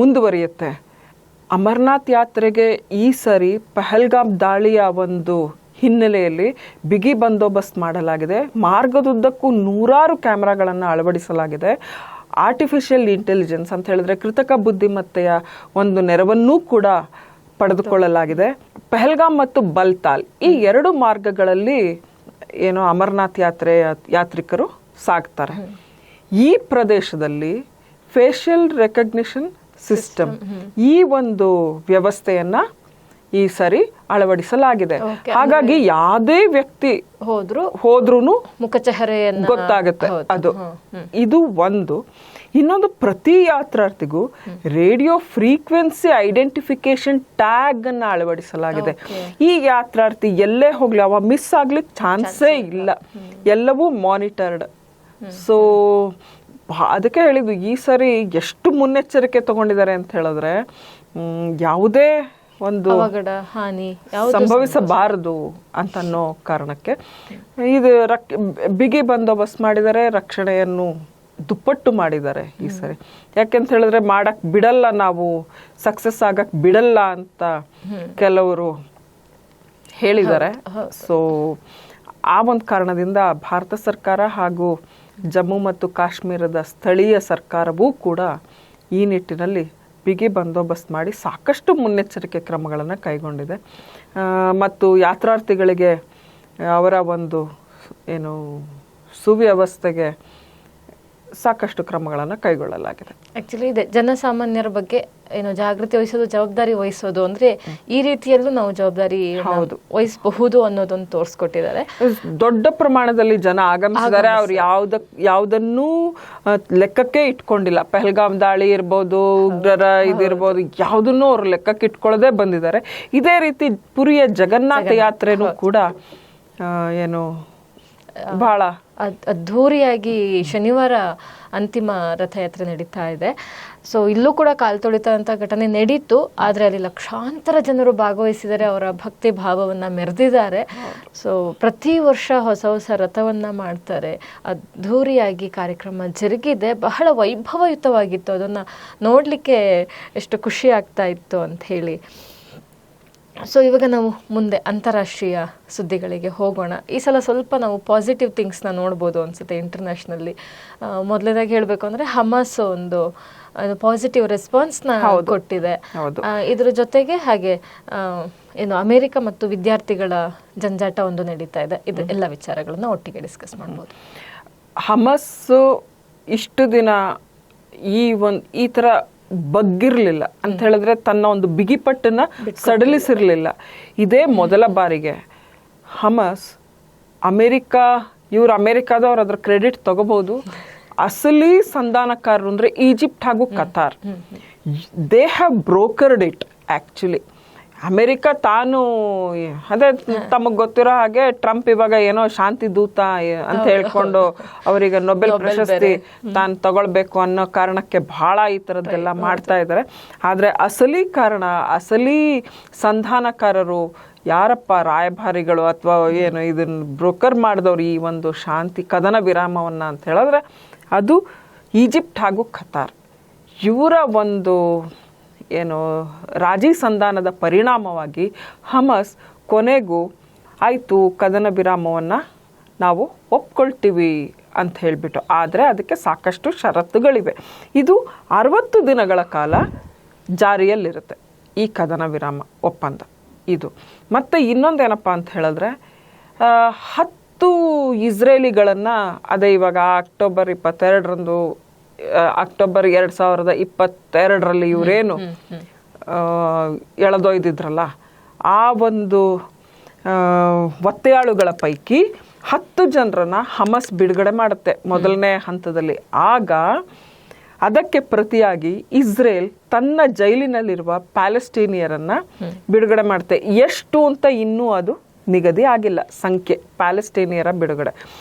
ಮುಂದುವರಿಯುತ್ತೆ. ಅಮರನಾಥ್ ಯಾತ್ರೆಗೆ ಈ ಸರಿ ಪಹಲ್ಗಾಮ್ ದಾಳಿಯ ಒಂದು ಹಿನ್ನೆಲೆಯಲ್ಲಿ ಬಿಗಿ ಬಂದೋಬಸ್ತ್ ಮಾಡಲಾಗಿದೆ. ಮಾರ್ಗದುದ್ದಕ್ಕೂ 100 ಕ್ಯಾಮೆರಾಗಳನ್ನು ಅಳವಡಿಸಲಾಗಿದೆ. ಆರ್ಟಿಫಿಷಿಯಲ್ ಇಂಟೆಲಿಜೆನ್ಸ್ ಅಂತ ಹೇಳಿದ್ರೆ ಕೃತಕ ಬುದ್ಧಿಮತ್ತೆಯ ಒಂದು ನೆರವನ್ನೂ ಕೂಡ ಪಡೆದುಕೊಳ್ಳಲಾಗಿದೆ. ಪಹಲ್ಗಾಮ್ ಮತ್ತು ಬಲ್ತಾಲ್ ಈ 2 ಮಾರ್ಗಗಳಲ್ಲಿ ಏನು ಅಮರನಾಥ್ ಯಾತ್ರಿಕರು ಸಾಗ್ತಾರೆ. ಈ ಪ್ರದೇಶದಲ್ಲಿ ಫೇಶಿಯಲ್ ರೆಕಗ್ನಿಷನ್ ಸಿಸ್ಟಮ್ ಈ ಒಂದು ವ್ಯವಸ್ಥೆಯನ್ನ ಈ ಸರಿ ಅಳವಡಿಸಲಾಗಿದೆ. ಹಾಗಾಗಿ ಯಾವುದೇ ವ್ಯಕ್ತಿ ಹೋದ್ರೂ ಮುಖಚಹರೆಯನ್ನು ಗೊತ್ತಾಗುತ್ತೆ. ಅದು ಇದು ಒಂದು. ಇನ್ನೊಂದು, ಪ್ರತಿ ಯಾತ್ರಾರ್ಥಿಗೂ ರೇಡಿಯೋ ಫ್ರೀಕ್ವೆನ್ಸಿ ಐಡೆಂಟಿಫಿಕೇಶನ್ ಟ್ಯಾಗ್ ಅನ್ನ ಅಳವಡಿಸಲಾಗಿದೆ. ಈ ಯಾತ್ರಾರ್ಥಿ ಎಲ್ಲೇ ಹೋಗ್ಲಿ ಅವ ಮಿಸ್ ಆಗ್ಲಿಕ್ಕೆ ಚಾನ್ಸೇ ಇಲ್ಲ. ಎಲ್ಲವೂ ಮಾನಿಟರ್ಡ್. ಸೊ ಅದಕ್ಕೆ ಹೇಳಿದ್ದು ಈ ಸರಿ ಎಷ್ಟು ಮುನ್ನೆಚ್ಚರಿಕೆ ತಗೊಂಡಿದ್ದಾರೆ ಅಂತ ಹೇಳಿದ್ರೆ ಯಾವುದೇ ಒಂದು ಹಾನಿ ಸಂಭವಿಸಬಾರದು ಅಂತನ್ನೋ ಕಾರಣಕ್ಕೆ ಇದು ಬಿಗಿ ಬಂದೋಬಸ್ತ್ ಮಾಡಿದರೆ, ರಕ್ಷಣೆಯನ್ನು ದುಪ್ಪಟ್ಟು ಮಾಡಿದ್ದಾರೆ ಈ ಸರಿ. ಯಾಕೆಂತ ಹೇಳಿದ್ರೆ ಮಾಡಕ್ ಬಿಡಲ್ಲ, ನಾವು ಸಕ್ಸಸ್ ಆಗಕ್ ಬಿಡಲ್ಲ ಅಂತ ಕೆಲವರು ಹೇಳಿದ್ದಾರೆ. ಸೊ ಆ ಒಂದು ಕಾರಣದಿಂದ ಭಾರತ ಸರ್ಕಾರ ಹಾಗೂ ಜಮ್ಮು ಮತ್ತು ಕಾಶ್ಮೀರದ ಸ್ಥಳೀಯ ಸರ್ಕಾರವೂ ಕೂಡ ಈ ನಿಟ್ಟಿನಲ್ಲಿ ಬಿಗಿ ಬಂದೋಬಸ್ತ್ ಮಾಡಿ ಸಾಕಷ್ಟು ಮುನ್ನೆಚ್ಚರಿಕೆ ಕ್ರಮಗಳನ್ನು ಕೈಗೊಂಡಿದೆ. ಮತ್ತು ಯಾತ್ರಾರ್ಥಿಗಳಿಗೆ ಅವರ ಒಂದು ಏನು ಸುವ್ಯವಸ್ಥೆಗೆ ಸಾಕಷ್ಟು ಕ್ರಮಗಳನ್ನು ಕೈಗೊಳ್ಳಲಾಗಿದೆ. ಆಕ್ಚುಲಿ ಇದೆ ಜನಸಾಮಾನ್ಯರ ಬಗ್ಗೆ ಏನು ಜಾಗೃತಿ ವಹಿಸೋದು, ಜವಾಬ್ದಾರಿ ವಹಿಸೋದು ಅಂದ್ರೆ ಈ ರೀತಿಯಲ್ಲೂ ನಾವು ಜವಾಬ್ದಾರಿ ವಹಿಸಬಹುದು ಅನ್ನೋದನ್ನು ತೋರಿಸ್ಕೊಟ್ಟಿದ್ದಾರೆ. ದೊಡ್ಡ ಪ್ರಮಾಣದಲ್ಲಿ ಜನ ಆಗಮಿಸಿದ್ದಾರೆ. ಅವ್ರು ಯಾವುದನ್ನೂ ಲೆಕ್ಕಕ್ಕೆ ಇಟ್ಕೊಂಡಿಲ್ಲ. ಪಹಲ್ಗಾಮ್ ದಾಳಿ ಇರ್ಬೋದು, ಉಗ್ರರ ಇದಿರ್ಬೋದು, ಯಾವುದನ್ನು ಅವ್ರು ಲೆಕ್ಕಕ್ಕೆ ಇಟ್ಕೊಳ್ಳದೆ ಬಂದಿದ್ದಾರೆ. ಇದೇ ರೀತಿ ಪುರಿಯ ಜಗನ್ನಾಥ ಯಾತ್ರೆನೂ ಕೂಡ ಏನು ಬಹಳ ಅದ್ಧೂರಿಯಾಗಿ ಶನಿವಾರ ಅಂತಿಮ ರಥಯಾತ್ರೆ ನಡೀತಾ ಇದೆ. ಸೊ ಇಲ್ಲೂ ಕೂಡ ಕಾಲ್ ತೊಳಿತಂಥ ಘಟನೆ ನಡೀತು. ಆದರೆ ಅಲ್ಲಿ ಲಕ್ಷಾಂತರ ಜನರು ಭಾಗವಹಿಸಿದ್ದಾರೆ, ಅವರ ಭಕ್ತಿ ಭಾವವನ್ನು ಮೆರೆದಿದ್ದಾರೆ. ಸೊ ಪ್ರತಿ ವರ್ಷ ಹೊಸ ಹೊಸ ರಥವನ್ನು ಮಾಡ್ತಾರೆ. ಅದ್ಧೂರಿಯಾಗಿ ಕಾರ್ಯಕ್ರಮ ಜರುಗಿದೆ. ಬಹಳ ವೈಭವಯುತವಾಗಿತ್ತು. ಅದನ್ನು ನೋಡಲಿಕ್ಕೆ ಎಷ್ಟು ಖುಷಿ ಆಗ್ತಾ ಇತ್ತು ಅಂತ ಹೇಳಿ. ಸೊ ಇವಾಗ ನಾವು ಮುಂದೆ ಅಂತಾರಾಷ್ಟ್ರೀಯ ಸುದ್ದಿಗಳಿಗೆ ಹೋಗೋಣ. ಈ ಸಲ ಸ್ವಲ್ಪ ನಾವು ಪಾಸಿಟಿವ್ ಥಿಂಗ್ಸ್ನ ನೋಡ್ಬೋದು ಅನ್ಸುತ್ತೆ ಇಂಟರ್ನ್ಯಾಷನಲ್ಲಿ. ಮೊದಲನೇದಾಗಿ ಹೇಳಬೇಕು ಅಂದರೆ ಹಮಾಸ್ ಒಂದು ಪಾಸಿಟಿವ್ ರೆಸ್ಪಾನ್ಸ್ನ ಕೊಟ್ಟಿದೆ. ಇದ್ರ ಜೊತೆಗೆ ಹಾಗೆ ಏನು ಅಮೆರಿಕ ಮತ್ತು ವಿದ್ಯಾರ್ಥಿಗಳ ಜಂಜಾಟ ಒಂದು ನಡೀತಾ ಇದೆ. ಇದು ಎಲ್ಲ ವಿಚಾರಗಳನ್ನ ಒಟ್ಟಿಗೆ ಡಿಸ್ಕಸ್ ಮಾಡ್ಬೋದು. ಹಮಾಸ್ ಇಷ್ಟು ದಿನ ಈ ಥರ ಬಗ್ಗಿರ್ಲಿಲ್ಲ ಅಂತ ಹೇಳಿದ್ರೆ, ತನ್ನ ಒಂದು ಬಿಗಿಪಟ್ಟನ್ನ ಸಡಿಲಿಸಿರ್ಲಿಲ್ಲ. ಇದೇ ಮೊದಲ ಬಾರಿಗೆ ಹಮಾಸ್ ಇವ್ರು ಅಮೆರಿಕಾದವ್ರು ಅದ್ರ ಕ್ರೆಡಿಟ್ ತಗೋಬಹುದು. ಅಸಲಿ ಸಂಧಾನಕಾರರು ಅಂದ್ರೆ ಈಜಿಪ್ಟ್ ಹಾಗೂ Qatar. They have brokered it actually. America ತಾನು ಅದೇ ತಮಗ್ ಗೊತ್ತಿರೋ ಹಾಗೆ ಟ್ರಂಪ್ ಇವಾಗ ಏನೋ ಶಾಂತಿ ದೂತ ಅಂತ ಹೇಳ್ಕೊಂಡು ಅವರಿಗೆ ನೊಬೆಲ್ ಪ್ರಶಸ್ತಿ ತಾನು ತಗೊಳ್ಬೇಕು ಅನ್ನೋ ಕಾರಣಕ್ಕೆ ಬಹಳ ಈ ಥರದ್ದೆಲ್ಲ ಮಾಡ್ತಾ ಇದ್ದಾರೆ. ಆದರೆ ಅಸಲಿ ಸಂಧಾನಕಾರರು ಯಾರಪ್ಪ? ರಾಯಭಾರಿಗಳು ಅಥವಾ ಏನು ಇದನ್ನ ಬ್ರೋಕರ್ ಮಾಡಿದವ್ರು ಈ ಒಂದು ಶಾಂತಿ ಕದನ ವಿರಾಮವನ್ನ ಅಂತ ಹೇಳಿದ್ರೆ ಅದು ಈಜಿಪ್ಟ್ ಹಾಗೂ ಕತಾರ್. ಇವರ ಒಂದು ಏನು ರಾಜಿ ಸಂಧಾನದ ಪರಿಣಾಮವಾಗಿ ಹಮಾಸ್ ಕೊನೆಗೂ ಆಯಿತು ಕದನ ವಿರಾಮವನ್ನು ನಾವು ಒಪ್ಕೊಳ್ತೀವಿ ಅಂತ ಹೇಳಿಬಿಟ್ಟು. ಆದರೆ ಅದಕ್ಕೆ ಸಾಕಷ್ಟು ಷರತ್ತುಗಳಿವೆ. ಇದು 60 ದಿನಗಳ ಕಾಲ ಜಾರಿಯಲ್ಲಿರುತ್ತೆ ಈ ಕದನ ವಿರಾಮ ಒಪ್ಪಂದ ಇದು. ಮತ್ತು ಇನ್ನೊಂದೇನಪ್ಪ ಅಂತ ಹೇಳಿದ್ರೆ 10 ಇಸ್ರೇಲಿಗಳನ್ನು ಅದೇ ಇವಾಗ ಅಕ್ಟೋಬರ್ 22ರಂದು ಅಕ್ಟೋಬರ್ 2022ರಲ್ಲಿ ಇವರೇನು ಎಳೆದೊಯ್ದಿದ್ರಲ್ಲ ಆ ಒಂದು ಒತ್ತೆಯಾಳುಗಳ ಪೈಕಿ 10 ಜನರನ್ನ ಹಮಾಸ್ ಬಿಡುಗಡೆ ಮಾಡುತ್ತೆ ಮೊದಲನೇ ಹಂತದಲ್ಲಿ. ಆಗ ಅದಕ್ಕೆ ಪ್ರತಿಯಾಗಿ ಇಸ್ರೇಲ್ ತನ್ನ ಜೈಲಿನಲ್ಲಿರುವ ಪ್ಯಾಲೆಸ್ಟೀನಿಯರನ್ನ ಬಿಡುಗಡೆ ಮಾಡುತ್ತೆ. ಎಷ್ಟು ಅಂತ ಇನ್ನೂ ಅದು ನಿಗದಿ ಆಗಿಲ್ಲ ಸಂಖ್ಯೆ ಪ್ಯಾಲೆಸ್ಟೀನಿಯರ ಬಿಡುಗಡೆ.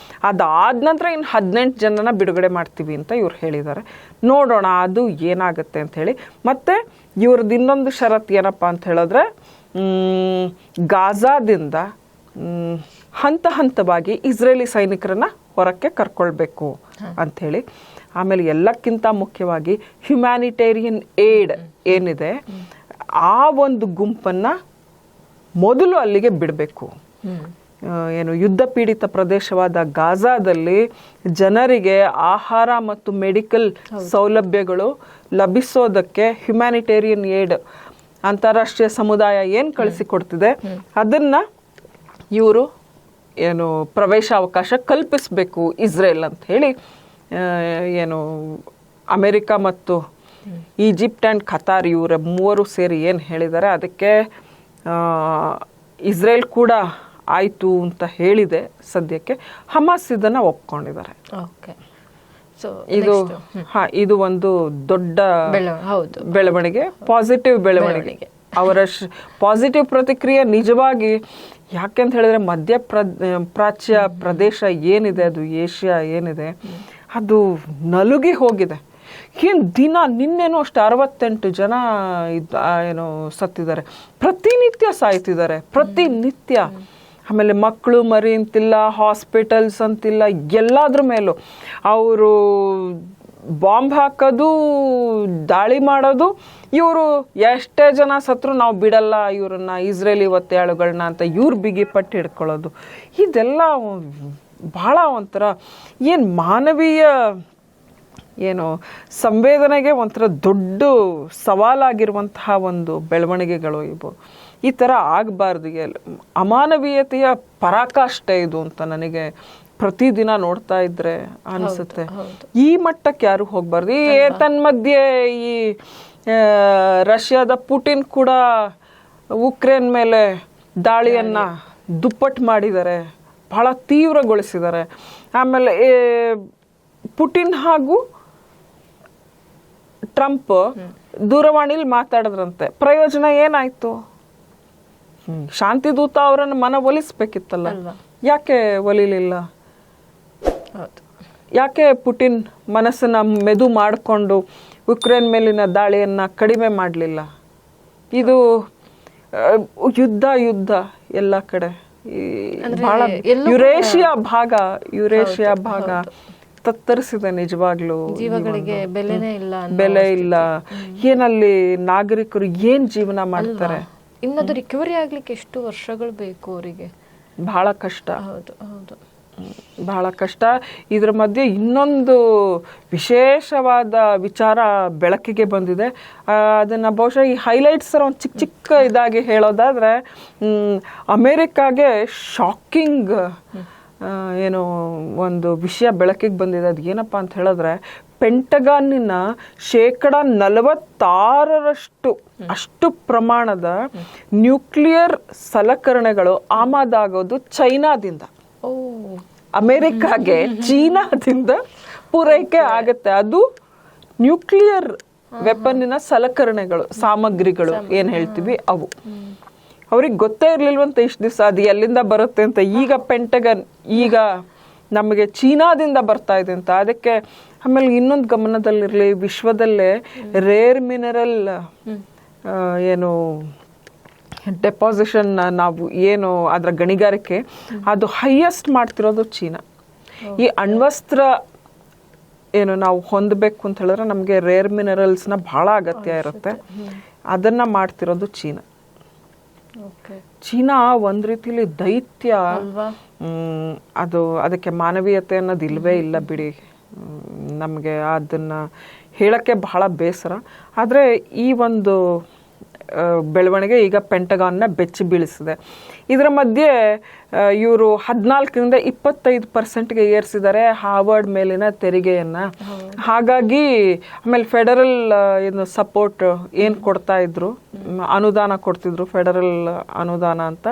ಅದಾದ ನಂತರ ಇನ್ನು 18 ಜನನ ಬಿಡುಗಡೆ ಮಾಡ್ತೀವಿ ಅಂತ ಇವ್ರು ಹೇಳಿದ್ದಾರೆ. ನೋಡೋಣ ಅದು ಏನಾಗುತ್ತೆ ಅಂತ ಹೇಳಿ. ಮತ್ತೆ ಇವ್ರದ್ದು ಇನ್ನೊಂದು ಷರತ್ತು ಏನಪ್ಪ ಅಂತ ಹೇಳಿದ್ರೆ, ಗಾಜಾದಿಂದ ಹಂತ ಹಂತವಾಗಿ ಇಸ್ರೇಲಿ ಸೈನಿಕರನ್ನ ಹೊರಕ್ಕೆ ಕರ್ಕೊಳ್ಬೇಕು ಅಂಥೇಳಿ. ಆಮೇಲೆ ಎಲ್ಲಕ್ಕಿಂತ ಮುಖ್ಯವಾಗಿ ಹ್ಯುಮ್ಯಾನಿಟೇರಿಯನ್ ಏಡ್ ಏನಿದೆ ಆ ಒಂದು ಗುಂಪನ್ನು ಮೊದಲು ಅಲ್ಲಿಗೆ ಬಿಡಬೇಕು. ಏನು ಯುದ್ಧ ಪೀಡಿತ ಪ್ರದೇಶವಾದ ಗಾಜಾದಲ್ಲಿ ಜನರಿಗೆ ಆಹಾರ ಮತ್ತು ಮೆಡಿಕಲ್ ಸೌಲಭ್ಯಗಳು ಲಭಿಸೋದಕ್ಕೆ ಹ್ಯುಮ್ಯಾನಿಟೇರಿಯನ್ ಏಡ್ ಅಂತಾರಾಷ್ಟ್ರೀಯ ಸಮುದಾಯ ಏನು ಕಳಿಸಿಕೊಡ್ತಿದೆ ಅದನ್ನು ಇವರು ಏನು ಪ್ರವೇಶಾವಕಾಶ ಕಲ್ಪಿಸಬೇಕು ಇಸ್ರೇಲ್ ಅಂತ ಹೇಳಿ ಏನು ಅಮೆರಿಕ ಮತ್ತು ಈಜಿಪ್ಟ್ ಆ್ಯಂಡ್ ಖತಾರ್ ಇವರ ಮೂವರು ಸೇರಿ ಏನು ಹೇಳಿದ್ದಾರೆ ಅದಕ್ಕೆ ಇಸ್ರೇಲ್ ಕೂಡ ಆಯಿತು ಅಂತ ಹೇಳಿದೆ. ಸದ್ಯಕ್ಕೆ ಹಮಾಸ್ ಇದನ್ನು ಒಪ್ಕೊಂಡಿದ್ದಾರೆ. ಇದು ಒಂದು ದೊಡ್ಡ ಬೆಳವಣಿಗೆ, ಪಾಸಿಟಿವ್ ಬೆಳವಣಿಗೆ. ಅವರ ಪಾಸಿಟಿವ್ ಪ್ರತಿಕ್ರಿಯೆ ನಿಜವಾಗಿ ಯಾಕೆಂತ ಹೇಳಿದ್ರೆ ಪ್ರಾಚ್ಯ ಪ್ರದೇಶ ಏನಿದೆ, ಅದು ಏಷ್ಯಾ ಏನಿದೆ, ಅದು ನಲುಗಿ ಹೋಗಿದೆ. ಏನು ನಿನ್ನೆನೂ ಅಷ್ಟು 68 ಜನ ಏನು ಸತ್ತಿದ್ದಾರೆ, ಪ್ರತಿನಿತ್ಯ ಸಾಯ್ತಿದ್ದಾರೆ, ಪ್ರತಿನಿತ್ಯ. ಆಮೇಲೆ ಮಕ್ಕಳು ಮರಿ ಅಂತಿಲ್ಲ, ಹಾಸ್ಪಿಟಲ್ಸ್ ಅಂತಿಲ್ಲ, ಎಲ್ಲಾದ್ರ ಮೇಲೂ ಅವರು ಬಾಂಬ್ ಹಾಕೋದು, ದಾಳಿ ಮಾಡೋದು. ಇವರು ಎಷ್ಟೇ ಜನ ಸತ್ರು ನಾವು ಬಿಡಲ್ಲ ಇವ್ರನ್ನ, ಇಸ್ರೇಲಿ ಒತ್ತೆಯಾಳುಗಳನ್ನ ಅಂತ ಇವ್ರು ಬಿಗಿ ಪಟ್ಟು ಹಿಡ್ಕೊಳ್ಳೋದು. ಇದೆಲ್ಲ ಭಾಳ ಒಂಥರ ಏನು ಮಾನವೀಯ ಏನು ಸಂವೇದನೆಗೆ ಒಂಥರ ದೊಡ್ಡ ಸವಾಲಾಗಿರುವಂತಹ ಒಂದು ಬೆಳವಣಿಗೆಗಳು ಇವು. ಈ ಥರ ಆಗಬಾರ್ದು. ಅಮಾನವೀಯತೆಯ ಪರಾಕಾಷ್ಠೆ ಇದು ಅಂತ ನನಗೆ ಪ್ರತಿದಿನ ನೋಡ್ತಾ ಇದ್ರೆ ಅನಿಸುತ್ತೆ. ಈ ಮಟ್ಟಕ್ಕೆ ಯಾರು ಹೋಗ್ಬಾರ್ದು. ತನ್ಮಧ್ಯೆ ಈ ರಷ್ಯಾದ ಪುಟಿನ್ ಕೂಡ ಉಕ್ರೇನ್ ಮೇಲೆ ದಾಳಿಯನ್ನ ದುಪ್ಪಟ್ಟು ಮಾಡಿದ್ದಾರೆ, ಬಹಳ ತೀವ್ರಗೊಳಿಸಿದ್ದಾರೆ. ಆಮೇಲೆ ಪುಟಿನ್ ಹಾಗೂ ಟ್ರಂಪ್ ದೂರವಾಣಿಲಿ ಮಾತಾಡಿದ್ರಂತೆ. ಪ್ರಯೋಜನ ಏನಾಯ್ತು? ಶಾಂತಿದೂತ ಅವರನ್ನು ಮನವೊಲಿಸ್ಬೇಕಿತ್ತಲ್ಲ, ಯಾಕೆ ಒಲಿಲಿಲ್ಲ? ಯಾಕೆ ಪುಟಿನ್ ಮನಸ್ಸನ್ನ ಮೆದು ಮಾಡಿಕೊಂಡು ಉಕ್ರೇನ್ ಮೇಲಿನ ದಾಳಿಯನ್ನ ಕಡಿಮೆ ಮಾಡಲಿಲ್ಲ? ಇದು ಯುದ್ಧ ಎಲ್ಲ ಕಡೆ ಬಹಳ ಯುರೇಷಿಯಾ ಭಾಗ ತತ್ತರಿಸಿದೆ. ನಿಜವಾಗ್ಲೂ ಜೀವಗಳಿಗೆ ಬೆಲೆ ಇಲ್ಲ. ಏನಲ್ಲಿ ನಾಗರಿಕರು ಏನ್ ಜೀವನ ಮಾಡ್ತಾರೆ? ಇನ್ನದು ರಿಕವರಿ ಆಗ್ಲಿಕ್ಕೆ ಎಷ್ಟು ವರ್ಷಗಳು ಬೇಕು ಅವರಿಗೆ? ಬಹಳ ಕಷ್ಟ. ಬಹಳ ಕಷ್ಟ. ಇದ್ರ ಮಧ್ಯೆ ಇನ್ನೊಂದು ವಿಶೇಷವಾದ ವಿಚಾರ ಬೆಳಕಿಗೆ ಬಂದಿದೆ. ಅದನ್ನ ಬಹುಶಃ ಈ ಹೈಲೈಟ್ಸ್ ಒಂದು ಚಿಕ್ಕ ಇದಾಗಿ ಹೇಳೋದಾದ್ರೆ, ಅಮೇರಿಕಾಗೆ ಶಾಕಿಂಗ್ ಏನು ಒಂದು ವಿಷಯ ಬೆಳಕಿಗೆ ಬಂದಿದೆ. ಅದು ಏನಪ್ಪ ಅಂತ ಹೇಳಿದ್ರೆ, ಪೆಂಟಗಾನಿನ 46% ಅಷ್ಟು ಪ್ರಮಾಣದ ನ್ಯೂಕ್ಲಿಯರ್ ಸಲಕರಣೆಗಳು ಆಮದಾಗೋದು ಚೈನಾದಿಂದ. ಅಮೆರಿಕಾಗೆ ಚೀನಾದಿಂದ ಪೂರೈಕೆ ಆಗತ್ತೆ. ಅದು ನ್ಯೂಕ್ಲಿಯರ್ ವೆಪನ್ನಿನ ಸಲಕರಣೆಗಳು, ಸಾಮಗ್ರಿಗಳು ಏನ್ ಹೇಳ್ತೀವಿ ಅವು. ಅವ್ರಿಗೆ ಗೊತ್ತೇ ಇರ್ಲಿಲ್ವಂತ ಇಷ್ಟು ದಿವಸ ಅದು ಎಲ್ಲಿಂದ ಬರುತ್ತೆ ಅಂತ. ಈಗ ಪೆಂಟಗನ್ ಈಗ ನಮಗೆ ಚೀನಾದಿಂದ ಬರ್ತಾ ಇದೆ ಅಂತ. ಅದಕ್ಕೆ ಆಮೇಲೆ ಇನ್ನೊಂದು ಗಮನದಲ್ಲಿರಲಿ, ವಿಶ್ವದಲ್ಲೇ ರೇರ್ ಮಿನರಲ್ ಏನು ಡೆಪಾಸಿಷನ್ ನಾವು ಏನು ಅದರ ಗಣಿಗಾರಿಕೆ ಅದು ಹೈಯೆಸ್ಟ್ ಮಾಡ್ತಿರೋದು ಚೀನಾ. ಈ ಅಣ್ವಸ್ತ್ರ ಏನು ನಾವು ಹೊಂದಬೇಕು ಅಂತ ಹೇಳಿದ್ರೆ ನಮಗೆ ರೇರ್ ಮಿನರಲ್ಸ್ನ ಬಹಳ ಅಗತ್ಯ ಇರುತ್ತೆ. ಅದನ್ನ ಮಾಡ್ತಿರೋದು ಚೀನಾ. ಚೀನಾ ಒಂದ್ ರೀತಿಲಿ ದೈತ್ಯ. ಅದಕ್ಕೆ ಮಾನವೀಯತೆ ಅನ್ನೋದು ಇಲ್ವೇ ಇಲ್ಲ ಬಿಡಿ. ನಮಗೆ ಅದನ್ನ ಹೇಳಕ್ಕೆ ಬಹಳ ಬೇಸರ. ಆದರೆ ಈ ಒಂದು ಬೆಳವಣಿಗೆ ಈಗ ಪೆಂಟಗಾನ್ನ ಬೆಚ್ಚಿ ಬೀಳಿಸಿದೆ. ಇದರ ಮಧ್ಯೆ ಇವರು 14ರಿಂದ 25%ಗೆ ಏರಿಸಿದ್ದಾರೆ ಹಾರ್ವರ್ಡ್ ಮೇಲಿನ ತೆರಿಗೆಯನ್ನ. ಹಾಗಾಗಿ ಆಮೇಲೆ ಫೆಡರಲ್ ಏನು ಸಪೋರ್ಟ್ ಏನು ಕೊಡ್ತಾ ಇದ್ರು, ಅನುದಾನ ಕೊಡ್ತಿದ್ರು, ಫೆಡರಲ್ ಅನುದಾನ ಅಂತ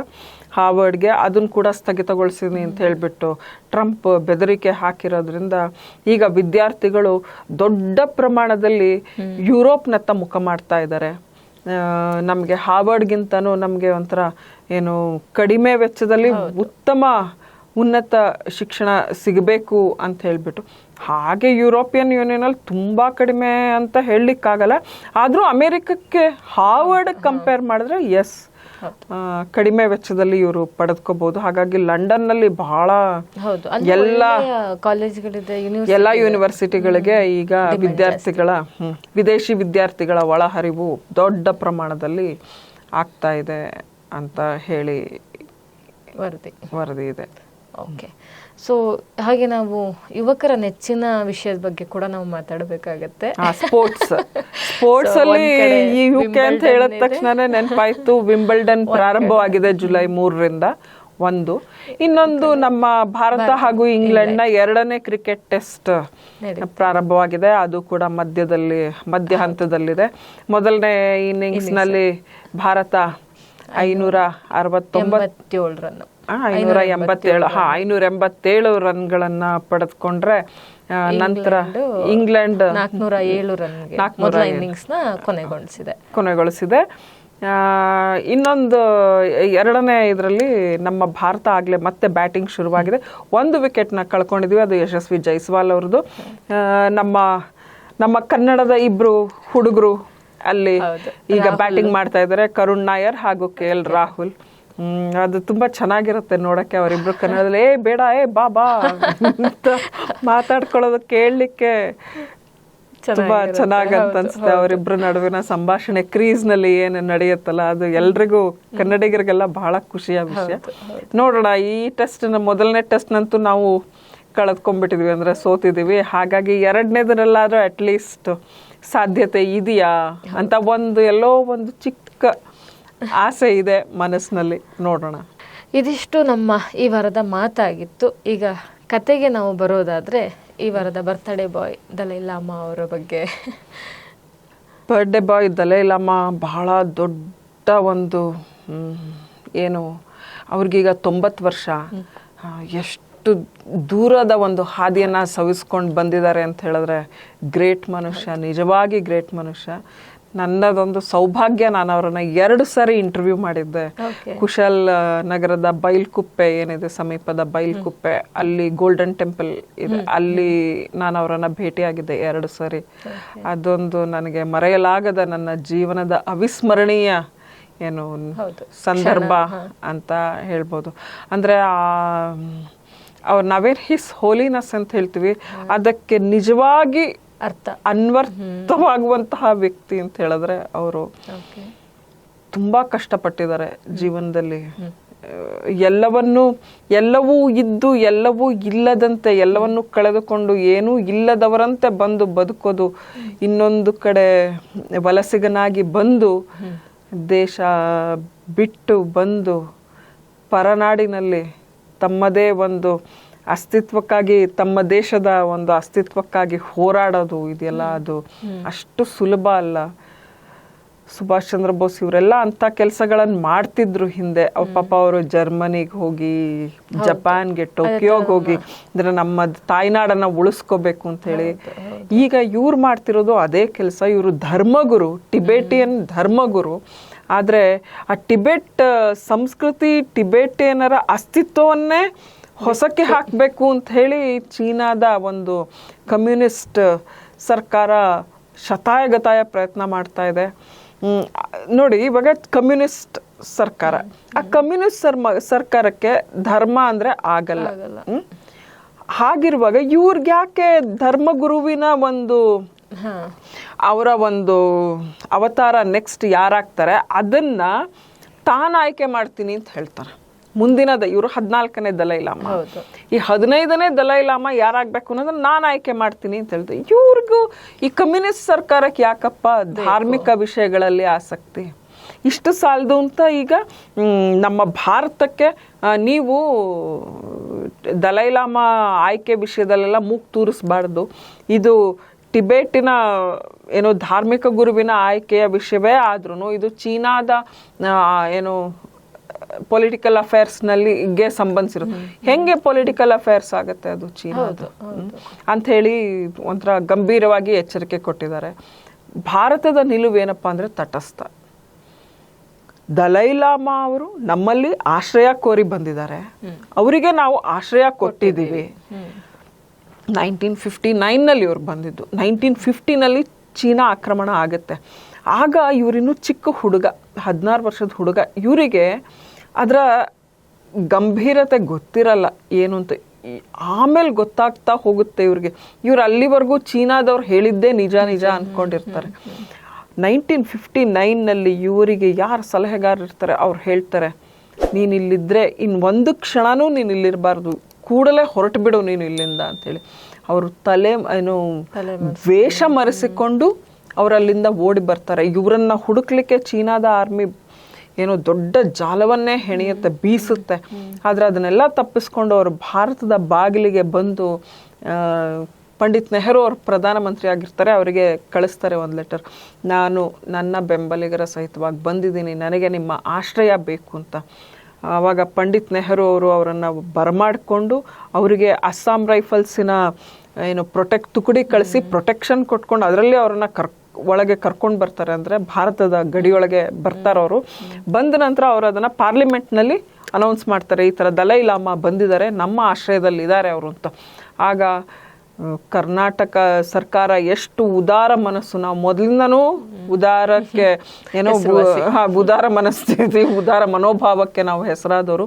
ಹಾರ್ವರ್ಡ್ಗೆ, ಅದನ್ನು ಕೂಡ ಸ್ಥಗಿತಗೊಳಿಸಿನಿ ಅಂತ ಹೇಳ್ಬಿಟ್ಟು ಟ್ರಂಪ್ ಬೆದರಿಕೆ ಹಾಕಿರೋದ್ರಿಂದ ಈಗ ವಿದ್ಯಾರ್ಥಿಗಳು ದೊಡ್ಡ ಪ್ರಮಾಣದಲ್ಲಿ ಯುರೋಪ್ನತ್ತ ಮುಖ ಮಾಡ್ತಾ ಇದ್ದಾರೆ. ನಮಗೆ ಹಾರ್ವರ್ಡ್ಗಿಂತನೂ ನಮಗೆ ಒಂಥರ ಏನು ಕಡಿಮೆ ವೆಚ್ಚದಲ್ಲಿ ಉತ್ತಮ ಉನ್ನತ ಶಿಕ್ಷಣ ಸಿಗಬೇಕು ಅಂತ ಹೇಳ್ಬಿಟ್ಟು. ಹಾಗೆ ಯುರೋಪಿಯನ್ ಯೂನಿಯನಲ್ಲಿ ತುಂಬ ಕಡಿಮೆ ಅಂತ ಹೇಳಲಿಕ್ಕಾಗಲ್ಲ. ಆದರೂ ಅಮೇರಿಕಕ್ಕೆ ಹಾರ್ವರ್ಡ್ ಕಂಪೇರ್ ಮಾಡಿದ್ರೆ ಎಸ್ ಕಡಿಮೆ ವೆಚ್ಚದಲ್ಲಿ ಇವರು ಪಡೆದುಕೋಬಹುದು. ಹಾಗಾಗಿ ಲಂಡನ್ನಲ್ಲಿ ಬಹಳ ಹೌದು, ಎಲ್ಲ ಕಾಲೇಜ್ಗಳಿದೆ, ಎಲ್ಲ ಯೂನಿವರ್ಸಿಟಿಗಳಿಗೆ ಈಗ ವಿದೇಶಿ ವಿದ್ಯಾರ್ಥಿಗಳ ಒಳಹರಿವು ದೊಡ್ಡ ಪ್ರಮಾಣದಲ್ಲಿ ಆಗ್ತಾ ಇದೆ ಅಂತ ಹೇಳಿ ವರದಿ ಇದೆ. ಓಕೆ, ಸೊ ಹಾಗೆ ನಾವು ಯುವಕರ ನೆಚ್ಚಿನ ವಿಷಯದ ಬಗ್ಗೆ ಕೂಡ ನಾವು ಮಾತಾಡಬೇಕಾಗತ್ತೆ. ಸ್ಪೋರ್ಟ್ಸ್ ಅಲ್ಲಿ ಈ UK ಅಂತ ಹೇಳಿದ ತಕ್ಷಣನೇ ನೆನಪಾಯ್ತು, ವಿಂಬಲ್ಡನ್ ಪ್ರಾರಂಭವಾಗಿದೆ ಜುಲೈ 3ರಿಂದ. ಇನ್ನೊಂದು ನಮ್ಮ ಭಾರತ ಹಾಗೂ ಇಂಗ್ಲೆಂಡ್ ನ 2ನೇ ಕ್ರಿಕೆಟ್ ಟೆಸ್ಟ್ ಪ್ರಾರಂಭವಾಗಿದೆ. ಅದು ಕೂಡ ಮಧ್ಯ ಹಂತದಲ್ಲಿದೆ. ಮೊದಲನೇ ಇನ್ನಿಂಗ್ಸ್ ನಲ್ಲಿ ಭಾರತ 587 ರನ್ಗಳನ್ನ ಪಡೆದುಕೊಂಡ್ರೆ, ನಂತರ ಇಂಗ್ಲೆಂಡ್ 407 ರನ್ಗೆ ಇನ್ನಿಂಗ್ಸ್ ನ ಕೊನೆಗೊಳಿಸಿದೆ. ಇನ್ನೊಂದು 2ನೇ ಇದರಲ್ಲಿ ನಮ್ಮ ಭಾರತ ಆಗ್ಲೇ ಮತ್ತೆ ಬ್ಯಾಟಿಂಗ್ ಶುರುವಾಗಿದೆ. 1 ವಿಕೆಟ್ ನ ಕಳ್ಕೊಂಡಿದ್ವಿ, ಅದು ಯಶಸ್ವಿ ಜೈಸ್ವಾಲ್ ಅವ್ರದ್ದು. ನಮ್ಮ ಕನ್ನಡದ 2 ಹುಡುಗರು ಅಲ್ಲಿ ಈಗ ಬ್ಯಾಟಿಂಗ್ ಮಾಡ್ತಾ ಇದ್ದಾರೆ, ಕರುಣ್ ನಾಯರ್ ಹಾಗೂ KL ರಾಹುಲ್. ಅದು ತುಂಬಾ ಚೆನ್ನಾಗಿರುತ್ತೆ ನೋಡಕ್ಕೆ, ಅವರಿಬ್ರು ಕನ್ನಡದಲ್ಲಿ ಬೇಡ ಬಾ ಅಂತ ಮಾತಾಡ್ಕೊಳ್ಳೋದು ಕೇಳಲಿಕ್ಕೆ ತುಂಬಾ ಚೆನ್ನಾಗಂತ ಅನ್ಸುತ್ತೆ. ಅವರಿಬ್ರು ನಡುವಿನ ಸಂಭಾಷಣೆ ಕ್ರೀಸ್ ನಲ್ಲಿ ಏನು ನಡೆಯುತ್ತಲ್ಲ, ಅದು ಎಲ್ರಿಗೂ ಕನ್ನಡಿಗರಿಗೆಲ್ಲ ಬಹಳ ಖುಷಿಯ ವಿಷಯ. ನೋಡೋಣ, ಈ ಮೊದಲನೇ ಟೆಸ್ಟ್ ನಂತೂ ನಾವು ಕಳೆದ್ಕೊಂಡ್ಬಿಟ್ಟಿದ್ವಿ, ಅಂದ್ರೆ ಸೋತಿದೀವಿ. ಹಾಗಾಗಿ 2ನೇದರಲ್ಲಾದ್ರೂ ಅಟ್ಲೀಸ್ಟ್ ಸಾಧ್ಯತೆ ಇದೆಯಾ ಅಂತ ಎಲ್ಲೋ ಒಂದು ಚಿಕ್ಕ ಆಸೆ ಇದೆ ಮನಸ್ಸಿನಲ್ಲಿ. ನೋಡೋಣ. ಇದಿಷ್ಟು ನಮ್ಮ ಈ ವಾರದ ಮಾತಾಗಿತ್ತು. ಈಗ ಕತೆಗೆ ನಾವು ಬರೋದಾದ್ರೆ, ಈ ವಾರದ ಬರ್ತ್ಡೇ ಬಾಯ್ ದಲೈ ಲಾಮಾ ಅವರ ಬಗ್ಗೆ. ಬರ್ತ್ಡೇ ಬಾಯ್ ದಲೈ ಲಾಮಾ ಬಹಳ ದೊಡ್ಡ ಒಂದು ಅವ್ರಿಗೀಗ 90 ವರ್ಷ. ಎಷ್ಟು ದೂರದ ಒಂದು ಹಾದಿಯನ್ನ ಸವಿಸ್ಕೊಂಡು ಬಂದಿದ್ದಾರೆ ಅಂತ ಹೇಳಿದ್ರೆ ಗ್ರೇಟ್ ಮನುಷ್ಯ, ನಿಜವಾಗಿ ಗ್ರೇಟ್ ಮನುಷ್ಯ. ನನ್ನದೊಂದು ಸೌಭಾಗ್ಯ, ನಾನು ಅವರನ್ನ 2 ಸಾರಿ ಇಂಟರ್ವ್ಯೂ ಮಾಡಿದ್ದೆ. ಕುಶಲ್ ನಗರದ ಬೈಲ್ಕುಪ್ಪೆ ಏನಿದೆ, ಸಮೀಪದ ಬೈಲ್ಕುಪ್ಪೆ, ಅಲ್ಲಿ ಗೋಲ್ಡನ್ ಟೆಂಪಲ್ ಇದೆ, ಅಲ್ಲಿ ನಾನು ಅವರನ್ನ ಭೇಟಿಯಾಗಿದ್ದೆ 2 ಸಾರಿ. ಅದೊಂದು ನನಗೆ ಮರೆಯಲಾಗದ, ನನ್ನ ಜೀವನದ ಅವಿಸ್ಮರಣೀಯ ಸಂದರ್ಭ ಅಂತ ಹೇಳ್ಬೋದು. ಅಂದ್ರೆ ನಾವೇನ್ ಹಿಸ್ ಹೋಲಿನೆಸ್ ಅಂತ ಹೇಳ್ತೀವಿ, ಅದಕ್ಕೆ ನಿಜವಾಗಿ ಅನ್ವರ್ಥವಾಗುವಂತಹ ವ್ಯಕ್ತಿ ಅಂತ ಹೇಳಿದ್ರೆ ಅವರು ತುಂಬಾ ಕಷ್ಟಪಟ್ಟಿದ್ದಾರೆ ಜೀವನದಲ್ಲಿ. ಎಲ್ಲವೂ ಇದ್ದು ಎಲ್ಲವೂ ಇಲ್ಲದಂತೆ, ಎಲ್ಲವನ್ನೂ ಕಳೆದುಕೊಂಡು ಏನೂ ಇಲ್ಲದವರಂತೆ ಬಂದು ಬದುಕೋದು, ಇನ್ನೊಂದು ಕಡೆ ವಲಸಿಗನಾಗಿ ಬಂದು ದೇಶ ಬಿಟ್ಟು ಬಂದು ಪರನಾಡಿನಲ್ಲಿ ತಮ್ಮದೇ ಒಂದು ಅಸ್ತಿತ್ವಕ್ಕಾಗಿ, ತಮ್ಮ ದೇಶದ ಒಂದು ಅಸ್ತಿತ್ವಕ್ಕಾಗಿ ಹೋರಾಡೋದು ಇದೆಯಲ್ಲ, ಅದು ಅಷ್ಟು ಸುಲಭ ಅಲ್ಲ. ಸುಭಾಷ್ ಚಂದ್ರ ಬೋಸ್ ಇವರೆಲ್ಲ ಅಂತ ಕೆಲಸಗಳನ್ನು ಮಾಡ್ತಿದ್ರು ಹಿಂದೆ. ಪಾಪ ಅವರು ಜರ್ಮನಿಗೆ ಹೋಗಿ, ಜಪಾನ್ಗೆ, ಟೋಕಿಯೋಗೆ ಹೋಗಿ, ಅಂದ್ರೆ ನಮ್ಮ ತಾಯ್ನಾಡನ್ನ ಉಳಿಸ್ಕೋಬೇಕು ಅಂತ ಹೇಳಿ. ಈಗ ಇವ್ರು ಮಾಡ್ತಿರೋದು ಅದೇ ಕೆಲಸ. ಇವರು ಧರ್ಮಗುರು, ಟಿಬೆಟಿಯನ್ ಧರ್ಮಗುರು. ಆದ್ರೆ ಆ ಟಿಬೆಟ್ ಸಂಸ್ಕೃತಿ, ಟಿಬೆಟಿಯನರ ಅಸ್ತಿತ್ವವನ್ನೇ ಹೊಸಕ್ಕೆ ಹಾಕಬೇಕು ಅಂತ ಹೇಳಿ ಚೀನಾದ ಒಂದು ಕಮ್ಯುನಿಸ್ಟ್ ಸರ್ಕಾರ ಶತಾಯಗತಾಯ ಪ್ರಯತ್ನ ಮಾಡ್ತಾ ಇದೆ. ನೋಡಿ, ಇವಾಗ ಕಮ್ಯುನಿಸ್ಟ್ ಸರ್ಕಾರ, ಆ ಕಮ್ಯುನಿಸ್ಟ್ ಸರ್ಕಾರಕ್ಕೆ ಧರ್ಮ ಅಂದ್ರೆ ಆಗಲ್ಲ. ಹಾಗಿರುವಾಗ ಇವ್ರಿಗೆ ಯಾಕೆ ಧರ್ಮಗುರುವಿನ ಒಂದು ಅವರ ಒಂದು ಅವತಾರ ನೆಕ್ಸ್ಟ್ ಯಾರಾಗ್ತಾರೆ ಅದನ್ನ ತಾನು ಆಯ್ಕೆ ಮಾಡ್ತೀನಿ ಅಂತ ಹೇಳ್ತಾರೆ. ಮುಂದಿನದ ಇವರು 14ನೇ ದಲೈ ಲಾಮಾ, ಈ 15ನೇ ದಲೈ ಲಾಮಾ ಯಾರಾಗ್ಬೇಕು ಅನ್ನೋದನ್ನ ನಾನು ಆಯ್ಕೆ ಮಾಡ್ತೀನಿ ಅಂತ ಹೇಳ್ತಾರೆ. ಇವ್ರಿಗೂ ಈ ಕಮ್ಯುನಿಸ್ಟ್ ಸರ್ಕಾರಕ್ಕೆ ಯಾಕಪ್ಪ ಧಾರ್ಮಿಕ ವಿಷಯಗಳಲ್ಲಿ ಆಸಕ್ತಿ? ಇಷ್ಟು ಸಾಲದು ಅಂತ ಈಗ ನಮ್ಮ ಭಾರತಕ್ಕೆ ನೀವು ದಲೈ ಲಾಮಾ ಆಯ್ಕೆ ವಿಷಯದಲ್ಲೆಲ್ಲ ಮೂಗು ತೂರಿಸಬಾರ್ದು, ಇದು ಟಿಬೆಟಿನ ಧಾರ್ಮಿಕ ಗುರುವಿನ ಆಯ್ಕೆಯ ವಿಷಯವೇ ಆದ್ರೂ ಇದು ಚೀನಾದ ಪೊಲಿಟಿಕಲ್ ಅಫೇರ್ಸ್ ಗೆ ಸಂಬಂಧಿಸಿರೋದು. ಹೆಂಗೆ ಪೊಲಿಟಿಕಲ್ ಅಫೇರ್ಸ್ ಆಗುತ್ತೆ ಅದು ಚೀನಾದು ಅಂತ ಹೇಳಿ ಒಂಥರ ಗಂಭೀರವಾಗಿ ಎಚ್ಚರಿಕೆ ಕೊಟ್ಟಿದ್ದಾರೆ. ಭಾರತದ ನಿಲುವೇನಪ್ಪಾ ಅಂದ್ರೆ ತಟಸ್ಥ. ದಲೈ ಲಾಮಾ ಅವರು ನಮ್ಮಲ್ಲಿ ಆಶ್ರಯ ಕೋರಿ ಬಂದಿದ್ದಾರೆ, ಅವರಿಗೆ ನಾವು ಆಶ್ರಯ ಕೊಟ್ಟಿದ್ದೀವಿ. 1959ನಲ್ಲಿ ಇವ್ರು ಬಂದಿದ್ದು. 1950ನಲ್ಲಿ ಚೀನಾ ಆಕ್ರಮಣ ಆಗುತ್ತೆ. ಆಗ ಇವರಿನ್ನೂ ಚಿಕ್ಕ ಹುಡುಗ, 16 ವರ್ಷದ ಹುಡುಗ. ಇವರಿಗೆ ಅದರ ಗಂಭೀರತೆ ಗೊತ್ತಿರಲ್ಲ ಏನು ಅಂತ. ಆಮೇಲೆ ಗೊತ್ತಾಗ್ತಾ ಹೋಗುತ್ತೆ ಇವ್ರಿಗೆ. ಇವ್ರು ಅಲ್ಲಿವರೆಗೂ ಚೀನಾದವ್ರು ಹೇಳಿದ್ದೇ ನಿಜ ಅಂದ್ಕೊಂಡಿರ್ತಾರೆ. 1959ನಲ್ಲಿ ಇವರಿಗೆ ಯಾರು ಸಲಹೆಗಾರರು ಇರ್ತಾರೆ ಅವ್ರು ಹೇಳ್ತಾರೆ, ನೀನು ಇಲ್ಲಿದ್ದರೆ ಒಂದು ಕ್ಷಣನೂ ನೀನು ಇಲ್ಲಿರಬಾರ್ದು, ಕೂಡಲೇ ಹೊರಟು ಬಿಡು ನೀನು ಇಲ್ಲಿಂದ ಅಂತೇಳಿ. ಅವರು ವೇಷ ಮರೆಸಿಕೊಂಡು ಅವರಲ್ಲಿಂದ ಓಡಿ ಬರ್ತಾರೆ. ಇವರನ್ನ ಹುಡುಕ್ಲಿಕ್ಕೆ ಚೀನಾದ ಆರ್ಮಿ ದೊಡ್ಡ ಜಾಲವನ್ನೇ ಹೆಣೆಯುತ್ತೆ, ಬೀಸುತ್ತೆ. ಆದರೆ ಅದನ್ನೆಲ್ಲ ತಪ್ಪಿಸ್ಕೊಂಡು ಅವರು ಭಾರತದ ಬಾಗಿಲಿಗೆ ಬಂದು ಪಂಡಿತ್ ನೆಹರು ಅವರು ಪ್ರಧಾನಮಂತ್ರಿ ಆಗಿರ್ತಾರೆ. ಅವರಿಗೆ ಕಳಿಸ್ತಾರೆ ಒಂದು ಲೆಟರ್, ನಾನು ನನ್ನ ಬೆಂಬಲಿಗರ ಸಹಿತವಾಗಿ ಬಂದಿದ್ದೀನಿ, ನನಗೆ ನಿಮ್ಮ ಆಶ್ರಯ ಬೇಕು ಅಂತ. ಆವಾಗ ಪಂಡಿತ್ ನೆಹರು ಅವರು ಅವರನ್ನು ಬರಮಾಡಿಕೊಂಡು ಅವರಿಗೆ ಅಸ್ಸಾಂ ರೈಫಲ್ಸಿನ ತುಕಡಿ ಕಳಿಸಿ ಪ್ರೊಟೆಕ್ಷನ್ ಕೊಟ್ಕೊಂಡು ಅದರಲ್ಲಿ ಅವರನ್ನು ಒಳಗೆ ಕರ್ಕೊಂಡು ಬರ್ತಾರೆ. ಅಂದರೆ ಭಾರತದ ಗಡಿಯೊಳಗೆ ಬರ್ತಾರೆ ಅವರು. ಬಂದ ನಂತರ ಅವರು ಅದನ್ನು ಪಾರ್ಲಿಮೆಂಟ್ನಲ್ಲಿ ಅನೌನ್ಸ್ ಮಾಡ್ತಾರೆ, ಈ ಥರ ದಲೈ ಲಾಮಾ ಬಂದಿದ್ದಾರೆ, ನಮ್ಮ ಆಶ್ರಯದಲ್ಲಿದ್ದಾರೆ ಅವರು ಅಂತ. ಆಗ ಕರ್ನಾಟಕ ಸರ್ಕಾರ ಎಷ್ಟು ಉದಾರ ಮನಸ್ಸು, ನಾವು ಮೊದಲಿಂದನೂ ಉದಾರಕ್ಕೆ ಉದಾರ ಮನಸ್ಥಿತಿ, ಉದಾರ ಮನೋಭಾವಕ್ಕೆ ನಾವು ಹೆಸರಾದವರು.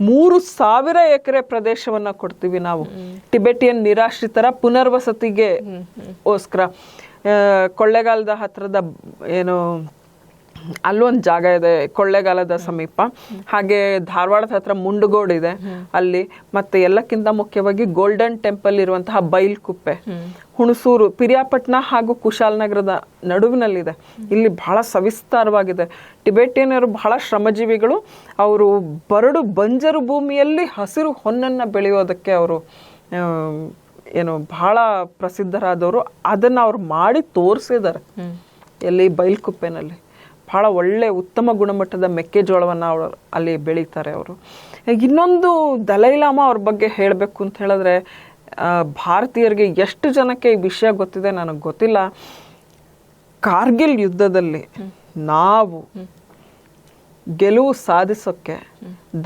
3,000 ಎಕರೆ ಪ್ರದೇಶವನ್ನ ಕೊಡ್ತೀವಿ ನಾವು ಟಿಬೆಟಿಯನ್ ನಿರಾಶ್ರಿತರ ಪುನರ್ವಸತಿಗೆ ಗೋಸ್ಕರ. ಕೊಳ್ಳೇಗಾಲದ ಹತ್ರದ ಅಲ್ಲೊಂದು ಜಾಗ ಇದೆ, ಕೊಳ್ಳೇಗಾಲದ ಸಮೀಪ. ಹಾಗೆ ಧಾರವಾಡದ ಹತ್ರ ಮುಂಡಗೋಡ್ ಇದೆ ಅಲ್ಲಿ. ಮತ್ತೆ ಎಲ್ಲಕ್ಕಿಂತ ಮುಖ್ಯವಾಗಿ ಗೋಲ್ಡನ್ ಟೆಂಪಲ್ ಇರುವಂತಹ ಬೈಲ್ಕುಪ್ಪೆ, ಹುಣಸೂರು, ಪಿರಿಯಾಪಟ್ಟಣ ಹಾಗೂ ಕುಶಾಲನಗರದ ನಡುವಿನಲ್ಲಿದೆ. ಇಲ್ಲಿ ಬಹಳ ಸವಿಸ್ತಾರವಾಗಿದೆ. ಟಿಬೆಟಿಯನ್ನರು ಬಹಳ ಶ್ರಮಜೀವಿಗಳು. ಅವರು ಬಂಜರು ಭೂಮಿಯಲ್ಲಿ ಹಸಿರು ಹೊನ್ನನ್ನು ಬೆಳೆಯೋದಕ್ಕೆ ಅವರು ಬಹಳ ಪ್ರಸಿದ್ಧರಾದವರು. ಅದನ್ನು ಅವ್ರು ಮಾಡಿ ತೋರಿಸಿದ್ದಾರೆ ಎಲ್ಲಿ ಬೈಲ್ಕುಪ್ಪೆನಲ್ಲಿ. ಬಹಳ ಒಳ್ಳೆ ಉತ್ತಮ ಗುಣಮಟ್ಟದ ಮೆಕ್ಕೆಜೋಳವನ್ನು ಅವರು ಅಲ್ಲಿ ಬೆಳೀತಾರೆ ಅವರು. ಇನ್ನೊಂದು ದಲೈ ಲಾಮಾ ಅವ್ರ ಬಗ್ಗೆ ಹೇಳಬೇಕು ಅಂತ ಹೇಳಿದ್ರೆ, ಭಾರತೀಯರಿಗೆ ಎಷ್ಟು ಜನಕ್ಕೆ ಈ ವಿಷಯ ಗೊತ್ತಿದೆ ನನಗೆ ಗೊತ್ತಿಲ್ಲ. ಕಾರ್ಗಿಲ್ ಯುದ್ಧದಲ್ಲಿ ನಾವು ಗೆಲುವು ಸಾಧಿಸೋಕ್ಕೆ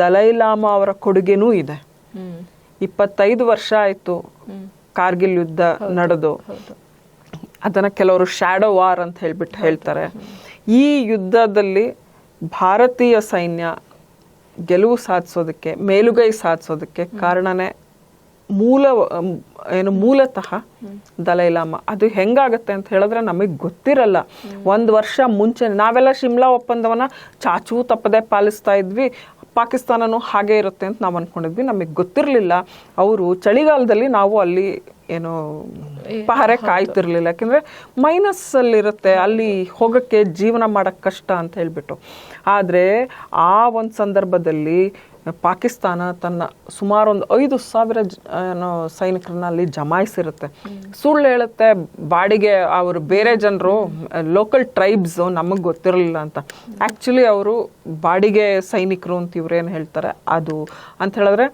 ದಲೈ ಲಾಮಾ ಅವರ ಕೊಡುಗೆನೂ ಇದೆ. 25 ವರ್ಷ ಆಯಿತು ಕಾರ್ಗಿಲ್ ಯುದ್ಧ ನಡೆದು. ಅದನ್ನು ಕೆಲವರು ಶ್ಯಾಡೋ ವಾರ್ ಅಂತ ಹೇಳ್ತಾರೆ. ಈ ಯುದ್ಧದಲ್ಲಿ ಭಾರತೀಯ ಸೈನ್ಯ ಗೆಲುವು ಸಾಧಿಸೋದಕ್ಕೆ, ಮೇಲುಗೈ ಸಾಧಿಸೋದಕ್ಕೆ ಕಾರಣನೇ ಮೂಲತಃ ದಲೈ ಲಾಮಾ. ಅದು ಹೆಂಗಾಗತ್ತೆ ಅಂತ ಹೇಳಿದ್ರೆ ನಮಗೆ ಗೊತ್ತಿರಲ್ಲ. 1 ವರ್ಷ ಮುಂಚೆ ನಾವೆಲ್ಲ ಶಿಮ್ಲಾ ಒಪ್ಪಂದವನ್ನ ಚಾಚೂ ತಪ್ಪದೆ ಪಾಲಿಸ್ತಾ ಇದ್ವಿ, ಪಾಕಿಸ್ತಾನನೂ ಹಾಗೆ ಇರುತ್ತೆ ಅಂತ ನಾವು ಅನ್ಕೊಂಡಿದ್ವಿ. ನಮಗೆ ಗೊತ್ತಿರಲಿಲ್ಲ ಅವರು ಚಳಿಗಾಲದಲ್ಲಿ ನಾವು ಅಲ್ಲಿ ಪಹರೆ ಕಾಯ್ತಿರ್ಲಿಲ್ಲ, ಯಾಕೆಂದ್ರೆ ಮೈನಸ್ ಅಲ್ಲಿರುತ್ತೆ, ಅಲ್ಲಿ ಹೋಗಕ್ಕೆ ಜೀವನ ಮಾಡಕ್ ಕಷ್ಟ ಅಂತ ಹೇಳ್ಬಿಟ್ಟು. ಆದ್ರೆ ಆ ಒಂದು ಸಂದರ್ಭದಲ್ಲಿ ಪಾಕಿಸ್ತಾನ ತನ್ನ ಸುಮಾರು 5,000 ಸೈನಿಕರನ್ನ ಅಲ್ಲಿ ಜಮಾಯಿಸಿರುತ್ತೆ. ಸುಳ್ಳು ಹೇಳುತ್ತೆ, ಬಾಡಿಗೆ ಅವರು ಬೇರೆ ಜನರು ಲೋಕಲ್ ಟ್ರೈಬ್ಸ್ ನಮಗೆ ಗೊತ್ತಿರಲಿಲ್ಲ ಅಂತ. ಆ್ಯಕ್ಚುಲಿ ಅವರು ಬಾಡಿಗೆ ಸೈನಿಕರು ಅಂತ ಇವ್ರೇನು ಹೇಳ್ತಾರೆ ಅದು ಅಂತ ಹೇಳಿದ್ರೆ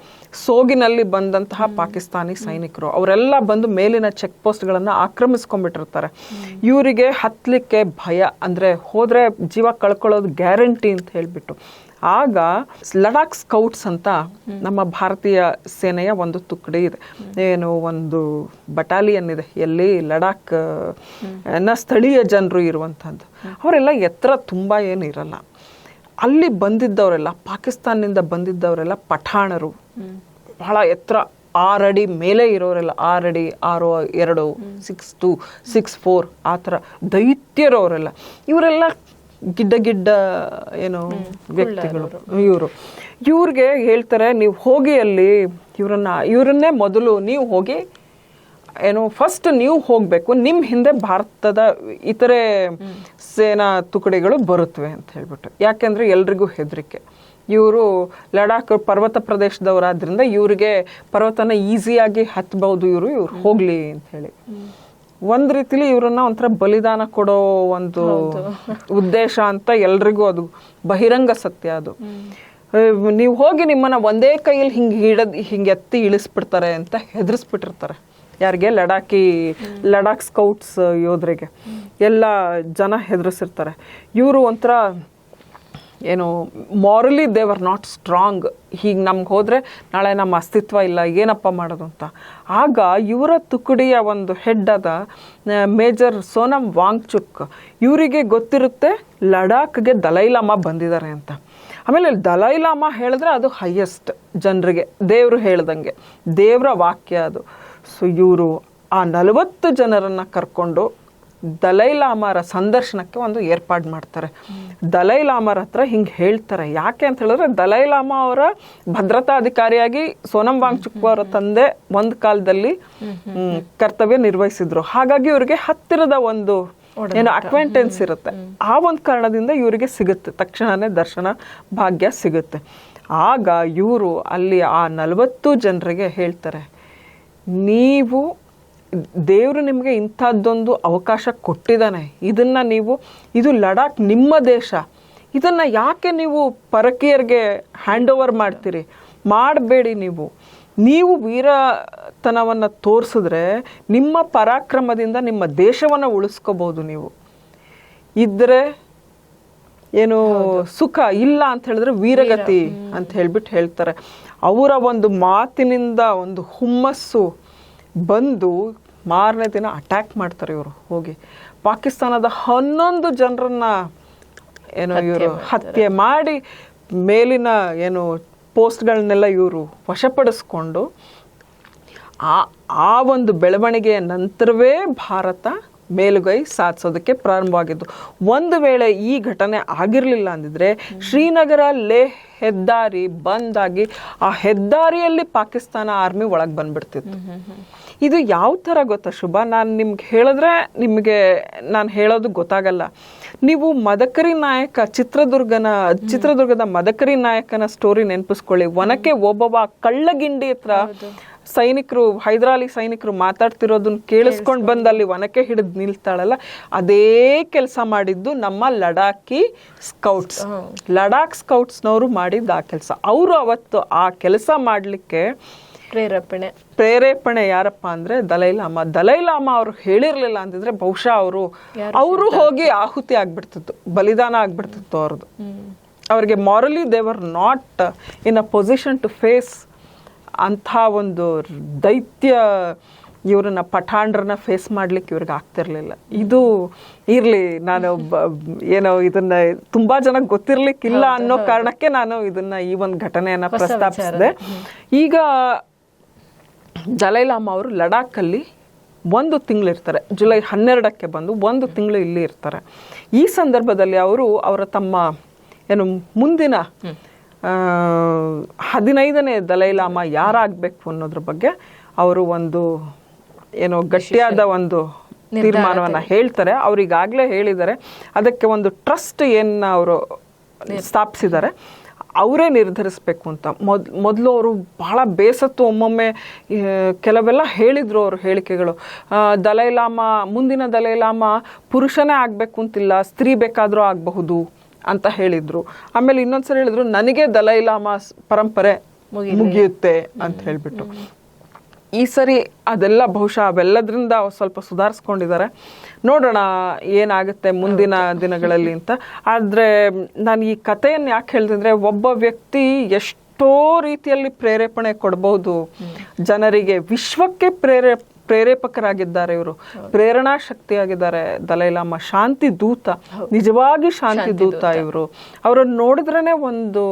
ಸೋಗಿನಲ್ಲಿ ಬಂದಂತಹ ಪಾಕಿಸ್ತಾನಿ ಸೈನಿಕರು. ಅವರೆಲ್ಲ ಬಂದು ಮೇಲಿನ ಚೆಕ್ ಪೋಸ್ಟ್ಗಳನ್ನು ಆಕ್ರಮಿಸ್ಕೊಂಡ್ಬಿಟ್ಟಿರ್ತಾರೆ. ಇವರಿಗೆ ಹತ್ತಲಿಕ್ಕೆ ಭಯ, ಅಂದರೆ ಹೋದರೆ ಜೀವ ಕಳ್ಕೊಳ್ಳೋದು ಗ್ಯಾರಂಟಿ ಅಂತ ಹೇಳ್ಬಿಟ್ಟು. ಆಗ ಲಡಾಖ್ ಸ್ಕೌಟ್ಸ್ ಅಂತ ನಮ್ಮ ಭಾರತೀಯ ಸೇನೆಯ ಒಂದು ತುಕಡಿ ಇದೆ, ಒಂದು ಬಟಾಲಿಯನ್ ಇದೆ ಎಲ್ಲಿ ಲಡಾಖ್ ಸ್ಥಳೀಯ ಜನರು ಇರುವಂಥದ್ದು. ಅವರೆಲ್ಲ ಎತ್ತರ ತುಂಬ ಏನು ಇರಲ್ಲ. ಅಲ್ಲಿ ಬಂದಿದ್ದವರೆಲ್ಲ ಪಾಕಿಸ್ತಾನದಿಂದ ಬಂದಿದ್ದವರೆಲ್ಲ ಪಠಾಣರು, ಬಹಳ ಎತ್ತರ 6 ಅಡಿ ಮೇಲೆ ಇರೋರೆಲ್ಲ, 6 ಅಡಿ 6, 2, 6'2", 6'4" ಆ ಥರ ದೈತ್ಯರವರೆಲ್ಲ. ಇವರೆಲ್ಲ ಗಿಡ್ಡ ವ್ಯಕ್ತಿಗಳು. ಇವ್ರಿಗೆ ಹೇಳ್ತಾರೆ, ನೀವು ಹೋಗಿ ಅಲ್ಲಿ ಇವರನ್ನೇ ಮೊದಲು ನೀವು ಹೋಗಿ ಫಸ್ಟ್ ನೀವು ಹೋಗಬೇಕು, ನಿಮ್ಮ ಹಿಂದೆ ಭಾರತದ ಇತರೆ ಸೇನಾ ತುಕಡಿಗಳು ಬರುತ್ತವೆ ಅಂತ ಹೇಳ್ಬಿಟ್ಟು. ಯಾಕೆಂದ್ರೆ ಎಲ್ರಿಗೂ ಹೆದರಿಕೆ. ಇವರು ಲಡಾಖ್ ಪರ್ವತ ಪ್ರದೇಶದವರಾದ್ರಿಂದ ಇವರಿಗೆ ಪರ್ವತನ ಈಸಿಯಾಗಿ ಹತ್ತಬಹುದು, ಇವ್ರು ಹೋಗ್ಲಿ ಅಂತ ಹೇಳಿ. ಒಂದ್ ರೀತಿಲಿ ಇವ್ರನ್ನ ಒಂಥರ ಬಲಿದಾನ ಕೊಡೋ ಒಂದು ಉದ್ದೇಶ ಅಂತ ಎಲ್ರಿಗೂ ಅದು ಬಹಿರಂಗ ಸತ್ಯ. ಅದು ನೀವು ಹೋಗಿ ನಿಮ್ಮನ್ನ ಒಂದೇ ಕೈಯಲ್ಲಿ ಹಿಂಗೆ ಎತ್ತಿ ಇಳಿಸ್ಬಿಡ್ತಾರೆ ಅಂತ ಹೆದರ್ಸ್ಬಿಟ್ಟಿರ್ತಾರೆ. ಯಾರಿಗೆ? ಲಡಾಖ್ ಸ್ಕೌಟ್ಸ್ ಯೋಧರಿಗೆ ಎಲ್ಲ ಜನ ಹೆದರ್ಸಿರ್ತಾರೆ. ಇವರು ಒಂಥರ ಏನು morally they were not strong. ಹೀಗೆ ನಮ್ಗೆ ಹೋದರೆ ನಾಳೆ ನಮ್ಮ ಅಸ್ತಿತ್ವ ಇಲ್ಲ, ಏನಪ್ಪ ಮಾಡೋದು ಅಂತ. ಆಗ ಇವರ ತುಕಡಿಯ ಒಂದು ಹೆಡ್ ಆದ ಮೇಜರ್ ಸೋನಮ್ ವಾಂಗ್ಚುಕ್ ಇವರಿಗೆ ಗೊತ್ತಿರುತ್ತೆ ಲಡಾಖ್ಗೆ ದಲೈಲಾಮಾ ಬಂದಿದ್ದಾರೆ ಅಂತ. ಆಮೇಲೆ ದಲೈಲಾಮಾ ಹೇಳಿದ್ರೆ ಅದು ಹೈಯೆಸ್ಟ್ ಜನರಿಗೆ, ದೇವರು ಹೇಳ್ದಂಗೆ, ದೇವರ ವಾಕ್ಯ ಅದು. ಸೊ ಇವರು ಆ 40 ಜನರನ್ನು ಕರ್ಕೊಂಡು ದಲೈಲಾಮಾರ ಸಂದರ್ಶನಕ್ಕೆ ಒಂದು ಏರ್ಪಾಡು ಮಾಡ್ತಾರೆ. ದಲೈಲಾಮಾರ ಹತ್ರ ಹಿಂಗೆ ಹೇಳ್ತಾರೆ. ಯಾಕೆ ಅಂತ ಹೇಳಿದ್ರೆ ದಲೈಲಾಮಾ ಅವರ ಭದ್ರತಾ ಅಧಿಕಾರಿಯಾಗಿ ಸೋನಮ್ ವಾಂಗ್ಚುಕ್ ಅವರ ತಂದೆ ಒಂದು ಕಾಲದಲ್ಲಿ ಕರ್ತವ್ಯ ನಿರ್ವಹಿಸಿದ್ರು. ಹಾಗಾಗಿ ಇವರಿಗೆ ಹತ್ತಿರದ ಒಂದು ಏನು ಅಕ್ವೆಂಟೆನ್ಸ್ ಇರುತ್ತೆ. ಆ ಒಂದು ಕಾರಣದಿಂದ ಇವರಿಗೆ ಸಿಗುತ್ತೆ, ತಕ್ಷಣನೇ ದರ್ಶನ ಭಾಗ್ಯ ಸಿಗುತ್ತೆ. ಆಗ ಇವರು ಅಲ್ಲಿ ಆ 40 ಜನರಿಗೆ ಹೇಳ್ತಾರೆ, ನೀವು ದೇವರು ನಿಮಗೆ ಇಂಥದ್ದೊಂದು ಅವಕಾಶ ಕೊಟ್ಟಿದ್ದಾನೆ, ಇದನ್ನು ನೀವು, ಇದು ಲಡಾಖ್ ನಿಮ್ಮ ದೇಶ, ಇದನ್ನು ಯಾಕೆ ನೀವು ಪರಕೀಯರಿಗೆ ಹ್ಯಾಂಡ್ ಓವರ್ ಮಾಡ್ತೀರಿ? ಮಾಡಬೇಡಿ. ನೀವು ವೀರತನವನ್ನು ತೋರಿಸಿದ್ರೆ ನಿಮ್ಮ ಪರಾಕ್ರಮದಿಂದ ನಿಮ್ಮ ದೇಶವನ್ನು ಉಳಿಸ್ಕೋಬಹುದು. ನೀವು ಇದ್ದರೆ ಏನು ಸುಖ, ಇಲ್ಲ ಅಂತ ಹೇಳಿದ್ರೆ ವೀರಗತಿ ಅಂತ ಹೇಳ್ಬಿಟ್ಟು ಹೇಳ್ತಾರೆ. ಅವರ ಒಂದು ಮಾತಿನಿಂದ ಒಂದು ಹುಮ್ಮಸ್ಸು ಬಂದು ಮಾರನೇ ದಿನ ಅಟ್ಯಾಕ್ ಮಾಡ್ತಾರೆ ಇವರು. ಹೋಗಿ ಪಾಕಿಸ್ತಾನದ 11 ಜನರನ್ನ ಏನು ಇವರು ಹತ್ಯೆ ಮಾಡಿ ಮೇಲಿನ ಏನು ಪೋಸ್ಟ್ಗಳನ್ನೆಲ್ಲ ಇವರು ವಶಪಡಿಸ್ಕೊಂಡು ಆ ಒಂದು ಬೆಳವಣಿಗೆಯ ನಂತರವೇ ಭಾರತ ಮೇಲುಗೈ ಸಾಧಿಸೋದಕ್ಕೆ ಪ್ರಾರಂಭವಾಗಿದ್ದು. ಒಂದು ವೇಳೆ ಈ ಘಟನೆ ಆಗಿರಲಿಲ್ಲ ಅಂದಿದ್ರೆ ಶ್ರೀನಗರ ಲೇಹ್ ಹೆದ್ದಾರಿ ಬಂದಾಗಿ ಆ ಹೆದ್ದಾರಿಯಲ್ಲಿ ಪಾಕಿಸ್ತಾನ ಆರ್ಮಿ ಒಳಗೆ ಬಂದ್ಬಿಡ್ತಿತ್ತು. ಇದು ಯಾವ ಥರ ಗೊತ್ತಾ ಶುಭ? ನಾನು ನಿಮ್ಗೆ ಹೇಳಿದ್ರೆ ನಿಮಗೆ ನಾನು ಹೇಳೋದು ಗೊತ್ತಾಗಲ್ಲ. ನೀವು ಮದಕರಿ ನಾಯಕ ಚಿತ್ರದುರ್ಗದ ಮದಕರಿ ನಾಯಕನ ಸ್ಟೋರಿ ನೆನಪಿಸ್ಕೊಳ್ಳಿ. ಒನಕೆ ಓಬವ್ವ ಕಳ್ಳಗಿಂಡಿ ಹತ್ರ ಸೈನಿಕರು, ಹೈದರಾಲಿ ಸೈನಿಕರು ಮಾತಾಡ್ತಿರೋದನ್ನ ಕೇಳಿಸ್ಕೊಂಡು ಬಂದು ಅಲ್ಲಿ ಒನಕೆ ಹಿಡಿದು ನಿಲ್ತಾಳಲ್ಲ, ಅದೇ ಕೆಲಸ ಮಾಡಿದ್ದು ನಮ್ಮ ಲಡಾಖಿ ಸ್ಕೌಟ್ಸ್. ಲಡಾಖ್ ಸ್ಕೌಟ್ಸ್ನವರು ಮಾಡಿದ್ದು ಆ ಕೆಲಸ. ಅವರು ಅವತ್ತು ಆ ಕೆಲಸ ಮಾಡಲಿಕ್ಕೆ ಪ್ರೇರೇಪಣೆ ಯಾರಪ್ಪ ಅಂದ್ರೆ ದಲೈಲಾಮಾ ಅವರು ಹೇಳಿರ್ಲಿಲ್ಲ ಅಂತಿದ್ರೆ ಬಹುಶಃ ಅವರು ಹೋಗಿ ಆಹುತಿ ಆಗ್ಬಿಡ್ತಿತ್ತು, ಬಲಿದಾನ ಆಗ್ಬಿಡ್ತಿತ್ತು ಅವ್ರದ್ದು. ಅವ್ರಿಗೆ ಮಾರಲಿ they were not in a position to face ಅಂಥ ಒಂದು ದೈತ್ಯ ಇವ್ರನ್ನ ಪಠಾಣ್ರನ್ನ ಫೇಸ್ ಮಾಡ್ಲಿಕ್ಕೆ ಇವ್ರಿಗೆ ಆಗ್ತಿರ್ಲಿಲ್ಲ. ಇದು ಇರ್ಲಿ, ನಾನು ಏನೋ ಇದನ್ನ ತುಂಬಾ ಜನಕ್ಕೆ ಗೊತ್ತಿರ್ಲಿಕ್ಕಿಲ್ಲ ಅನ್ನೋ ಕಾರಣಕ್ಕೆ ನಾನು ಇದನ್ನ ಈ ಒಂದು ಘಟನೆಯನ್ನ ಪ್ರಸ್ತಾಪಿಸಿದೆ. ಈಗ ದಲೈಲಾಮಾ ಅವರು ಲಡಾಖಲ್ಲಿ 1 ತಿಂಗಳಿರ್ತಾರೆ. ಜುಲೈ 12ಕ್ಕೆ ಬಂದು 1 ತಿಂಗಳು ಇಲ್ಲಿ ಇರ್ತಾರೆ. ಈ ಸಂದರ್ಭದಲ್ಲಿ ಅವರ ತಮ್ಮ ಏನು ಮುಂದಿನ 15ನೇ ದಲೈಲಾಮಾ ಯಾರಾಗಬೇಕು ಅನ್ನೋದ್ರ ಬಗ್ಗೆ ಅವರು ಒಂದು ಏನೋ ಗಟ್ಟಿಯಾದ ಒಂದು ತೀರ್ಮಾನವನ್ನು ಹೇಳ್ತಾರೆ. ಅವ್ರಿಗಾಗಲೇ ಹೇಳಿದ್ದಾರೆ, ಅದಕ್ಕೆ ಒಂದು ಟ್ರಸ್ಟ್ ಏನ ಅವರು ಸ್ಥಾಪಿಸಿದ್ದಾರೆ, ಅವರೇ ನಿರ್ಧರಿಸಬೇಕು ಅಂತ. ಮೊದಲು ಅವರು ಬಹಳ ಬೇಸತ್ತು, ಒಮ್ಮೊಮ್ಮೆ ಕೆಲವೆಲ್ಲ ಹೇಳಿದರು ಅವರು ಹೇಳಿಕೆಗಳು. ಮುಂದಿನ ದಲೈಲಾಮಾ ಪುರುಷನೇ ಆಗಬೇಕು ಅಂತಿಲ್ಲ, ಸ್ತ್ರೀ ಬೇಕಾದರೂ ಆಗಬಹುದು ಅಂತ ಹೇಳಿದ್ರು. ಆಮೇಲೆ ಇನ್ನೊಂದ್ಸರಿ ಹೇಳಿದ್ರು, ನನಗೆ ದಲೈಲಾಮಾ ಪರಂಪರೆ ಮುಗಿಯುತ್ತೆ ಅಂತ ಹೇಳ್ಬಿಟ್ಟು. ಈ ಸರಿ ಅದೆಲ್ಲ ಬಹುಶಃ ಅವೆಲ್ಲದ್ರಿಂದ ಸ್ವಲ್ಪ ಸುಧಾರಿಸ್ಕೊಂಡಿದ್ದಾರೆ. ನೋಡೋಣ ಏನಾಗುತ್ತೆ ಮುಂದಿನ ದಿನಗಳಲ್ಲಿ ಅಂತ. ಆದರೆ ನಾನು ಈ ಕಥೆಯನ್ನು ಯಾಕೆ ಹೇಳ್ತಿದ್ರೆ, ಒಬ್ಬ ವ್ಯಕ್ತಿ ಎಷ್ಟೋ ರೀತಿಯಲ್ಲಿ ಪ್ರೇರೇಪಣೆ ಕೊಡಬಹುದು ಜನರಿಗೆ, ವಿಶ್ವಕ್ಕೆ ಪ್ರೇರೇಪಕರಾಗಿದ್ದಾರೆ ಇವರು, ಪ್ರೇರಣಾ ಶಕ್ತಿಯಾಗಿದ್ದಾರೆ ದಲೈಲಾಮಾ. ಶಾಂತಿ ದೂತ, ನಿಜವಾಗಿ ಶಾಂತಿ ದೂತ ಇವರು. ಅವರನ್ನು ನೋಡಿದ್ರೇ ಒಂದು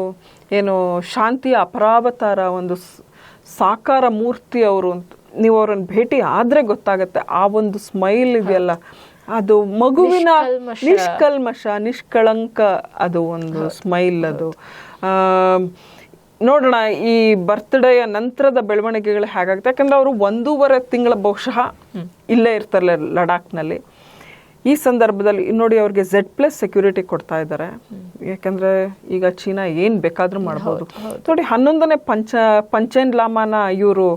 ಏನು ಶಾಂತಿಯ ಅಪರಾವತಾರ, ಒಂದು ಸಾಕಾರ ಮೂರ್ತಿ ಅವರು. ನೀವು ಅವ್ರನ್ನ ಭೇಟಿ ಆದ್ರೆ ಗೊತ್ತಾಗತ್ತೆ, ಆ ಒಂದು ಸ್ಮೈಲ್ ಇದೆಯಲ್ಲ, ಅದು ಮಗುವಿನ ನಿಷ್ಕಳಂಕ ಅದು ಒಂದು ಸ್ಮೈಲ್ ಅದು. ನೋಡೋಣ ಈ ಬರ್ತ್ಡೇಯ ನಂತರದ ಬೆಳವಣಿಗೆಗಳು ಹೇಗಾಗುತ್ತೆ. ಯಾಕಂದ್ರೆ ಅವರು 1.5 ತಿಂಗಳ ಬಹುಶಃ ಇಲ್ಲೇ ಇರ್ತಾರೆ ಲಡಾಖ್ನಲ್ಲಿ. ಈ ಸಂದರ್ಭದಲ್ಲಿ ನೋಡಿ ಅವ್ರಿಗೆ Z+ ಸೆಕ್ಯೂರಿಟಿ ಕೊಡ್ತಾ ಇದ್ದಾರೆ. ಯಾಕಂದ್ರೆ ಈಗ ಚೀನಾ ಏನ್ ಬೇಕಾದ್ರೂ ಮಾಡ್ಬೋದು. ನೋಡಿ 11ನೇ ಪಂಚೆನ್ ಲಾಮಾನ ಇವರು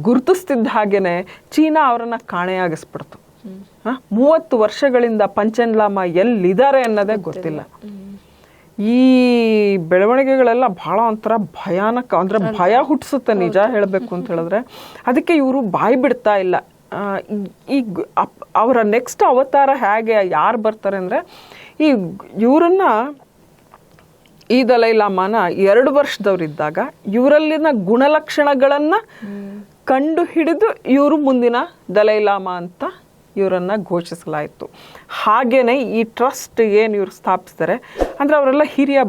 ಗುರುತಿಸ್ತಿದ್ದ ಹಾಗೇನೆ ಚೀನಾ ಅವರನ್ನ ಕಾಣೆಯಾಗಿಸ್ಬಿಡ್ತು. 30 ವರ್ಷಗಳಿಂದ ಪಂಚೆನ್ ಲಾಮಾ ಎಲ್ಲಿದ್ದಾರೆ ಅನ್ನೋದೇ ಗೊತ್ತಿಲ್ಲ. ಈ ಬೆಳವಣಿಗೆಗಳೆಲ್ಲ ಬಹಳ ಒಂಥರ ಭಯಾನಕ, ಅಂದ್ರೆ ಭಯ ಹುಟ್ಟಿಸುತ್ತೆ ನಿಜ ಹೇಳಬೇಕು ಅಂತ ಹೇಳಿದ್ರೆ. ಅದಕ್ಕೆ ಇವರು ಬಾಯಿ ಬಿಡ್ತಾ ಇಲ್ಲ. ಈಗ ಅವರ ನೆಕ್ಸ್ಟ್ ಅವತಾರ ಹೇಗೆ ಯಾರು ಬರ್ತಾರೆ ಅಂದರೆ, ಇವರನ್ನ ಈ ದಲೈ ಲಾಮಾನ 2 ವರ್ಷದವರಿದ್ದಾಗ ಇವರಲ್ಲಿನ ಗುಣಲಕ್ಷಣಗಳನ್ನ ಕಂಡು ಹಿಡಿದು ಇವರು ಮುಂದಿನ ದಲೈ ಲಾಮಾ ಅಂತ ಇವರನ್ನ ಘೋಷಿಸಲಾಯಿತು. ಹಾಗೇನೆ ಈ ಟ್ರಸ್ಟ್ ಏನು ಇವ್ರು ಸ್ಥಾಪಿಸ್ತಾರೆ ಅಂದ್ರೆ ಅವರೆಲ್ಲ ಹಿರಿಯ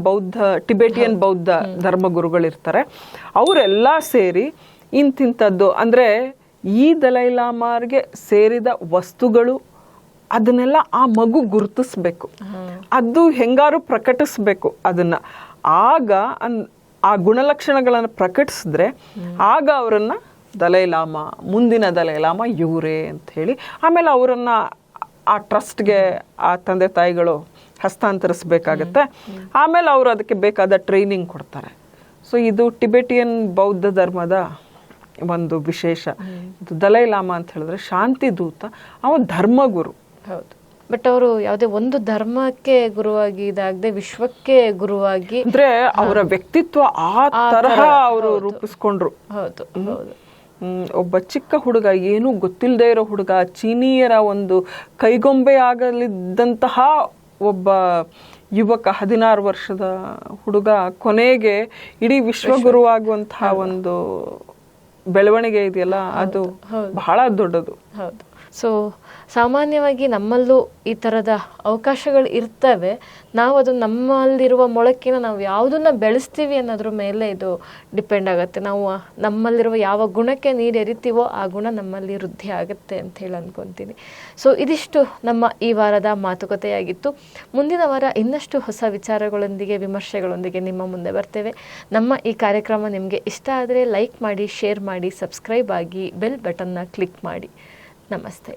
ಟಿಬೆಟಿಯನ್ ಬೌದ್ಧ ಧರ್ಮಗುರುಗಳಿರ್ತಾರೆ. ಅವರೆಲ್ಲ ಸೇರಿ ಇಂತಿಂಥದ್ದು ಅಂದ್ರೆ ಈ ದಲೈ ಲಾಮಾರ್ಗೆ ಸೇರಿದ ವಸ್ತುಗಳು ಅದನ್ನೆಲ್ಲ ಆ ಮಗು ಗುರುತಿಸ್ಬೇಕು, ಅದು ಹೆಂಗಾರು ಪ್ರಕಟಿಸ್ಬೇಕು ಅದನ್ನ. ಆಗ ಆ ಗುಣಲಕ್ಷಣಗಳನ್ನು ಪ್ರಕಟಿಸಿದ್ರೆ ಆಗ ಅವರನ್ನ ದಲೈ ಲಾಮಾ, ಮುಂದಿನ ದಲೈ ಲಾಮಾ ಇವರೇ ಅಂತ ಹೇಳಿ ಆಮೇಲೆ ಅವರನ್ನ ಆ ಟ್ರಸ್ಟ್ಗೆ ಆ ತಂದೆ ತಾಯಿಗಳು ಹಸ್ತಾಂತರಿಸ್ಬೇಕಾಗತ್ತೆ. ಆಮೇಲೆ ಅವರು ಅದಕ್ಕೆ ಬೇಕಾದ ಟ್ರೈನಿಂಗ್ ಕೊಡ್ತಾರೆ. ಸೊ ಇದು ಟಿಬೆಟಿಯನ್ ಬೌದ್ಧ ಧರ್ಮದ ಒಂದು ವಿಶೇಷ. ಇದು ದಲೈ ಲಾಮಾ ಅಂತ ಹೇಳಿದ್ರೆ ಶಾಂತಿ ದೂತ, ಅವ ಧರ್ಮಗುರು. ಹೌದು. ಬಟ್ ಅವರು ಯಾವುದೇ ಒಂದು ಧರ್ಮಕ್ಕೆ ಗುರುವಾಗಿ ಇದಾಗದೆ ವಿಶ್ವಕ್ಕೆ ಗುರುವಾಗಿ ಅಂದ್ರೆ ಅವರ ವ್ಯಕ್ತಿತ್ವ ಆ ತರಹ ಅವರು ರೂಪಿಸ್ಕೊಂಡ್ರು. ಹೌದು ಹೌದು. ಒಬ್ಬ ಚಿಕ್ಕ ಹುಡುಗ, ಏನೂ ಗೊತ್ತಿಲ್ಲದೆ ಇರೋ ಹುಡುಗ, ಚೀನೀಯರ ಒಂದು ಕೈಗೊಂಬೆ ಆಗಲಿದ್ದಂತಹ ಒಬ್ಬ ಯುವಕ, 16 ವರ್ಷದ ಹುಡುಗ ಕೊನೆಗೆ ಇಡೀ ವಿಶ್ವಗುರು ಆಗುವಂತಹ ಒಂದು ಬೆಳವಣಿಗೆ ಇದೆಯಲ್ಲ, ಅದು ಬಹಳ ದೊಡ್ಡದು. ಹೌದು. ಸೊ ಸಾಮಾನ್ಯವಾಗಿ ನಮ್ಮಲ್ಲೂ ಈ ಥರದ ಅವಕಾಶಗಳು ಇರ್ತವೆ. ನಾವು ಅದು ನಮ್ಮಲ್ಲಿರುವ ಮೊಳಕೆನ ನಾವು ಯಾವುದನ್ನ ಬೆಳೆಸ್ತೀವಿ ಅನ್ನೋದ್ರ ಮೇಲೆ ಇದು ಡಿಪೆಂಡ್ ಆಗುತ್ತೆ. ನಾವು ನಮ್ಮಲ್ಲಿರುವ ಯಾವ ಗುಣಕ್ಕೆ ನೀರು ಎರಿತೀವೋ ಆ ಗುಣ ನಮ್ಮಲ್ಲಿ ವೃದ್ಧಿ ಆಗುತ್ತೆ ಅಂತ ಹೇಳಿ ಅನ್ಕೊತೀನಿ. ಸೊ ಇದಿಷ್ಟು ನಮ್ಮ ಈ ವಾರದ ಮಾತುಕತೆಯಾಗಿತ್ತು. ಮುಂದಿನ ವಾರ ಇನ್ನಷ್ಟು ಹೊಸ ವಿಚಾರಗಳೊಂದಿಗೆ, ವಿಮರ್ಶೆಗಳೊಂದಿಗೆ ನಿಮ್ಮ ಮುಂದೆ ಬರ್ತೇವೆ. ನಮ್ಮ ಈ ಕಾರ್ಯಕ್ರಮ ನಿಮಗೆ ಇಷ್ಟ ಆದರೆ ಲೈಕ್ ಮಾಡಿ, ಶೇರ್ ಮಾಡಿ, ಸಬ್ಸ್ಕ್ರೈಬ್ ಆಗಿ, ಬೆಲ್ ಬಟನ್ನ ಕ್ಲಿಕ್ ಮಾಡಿ. ನಮಸ್ತೆ.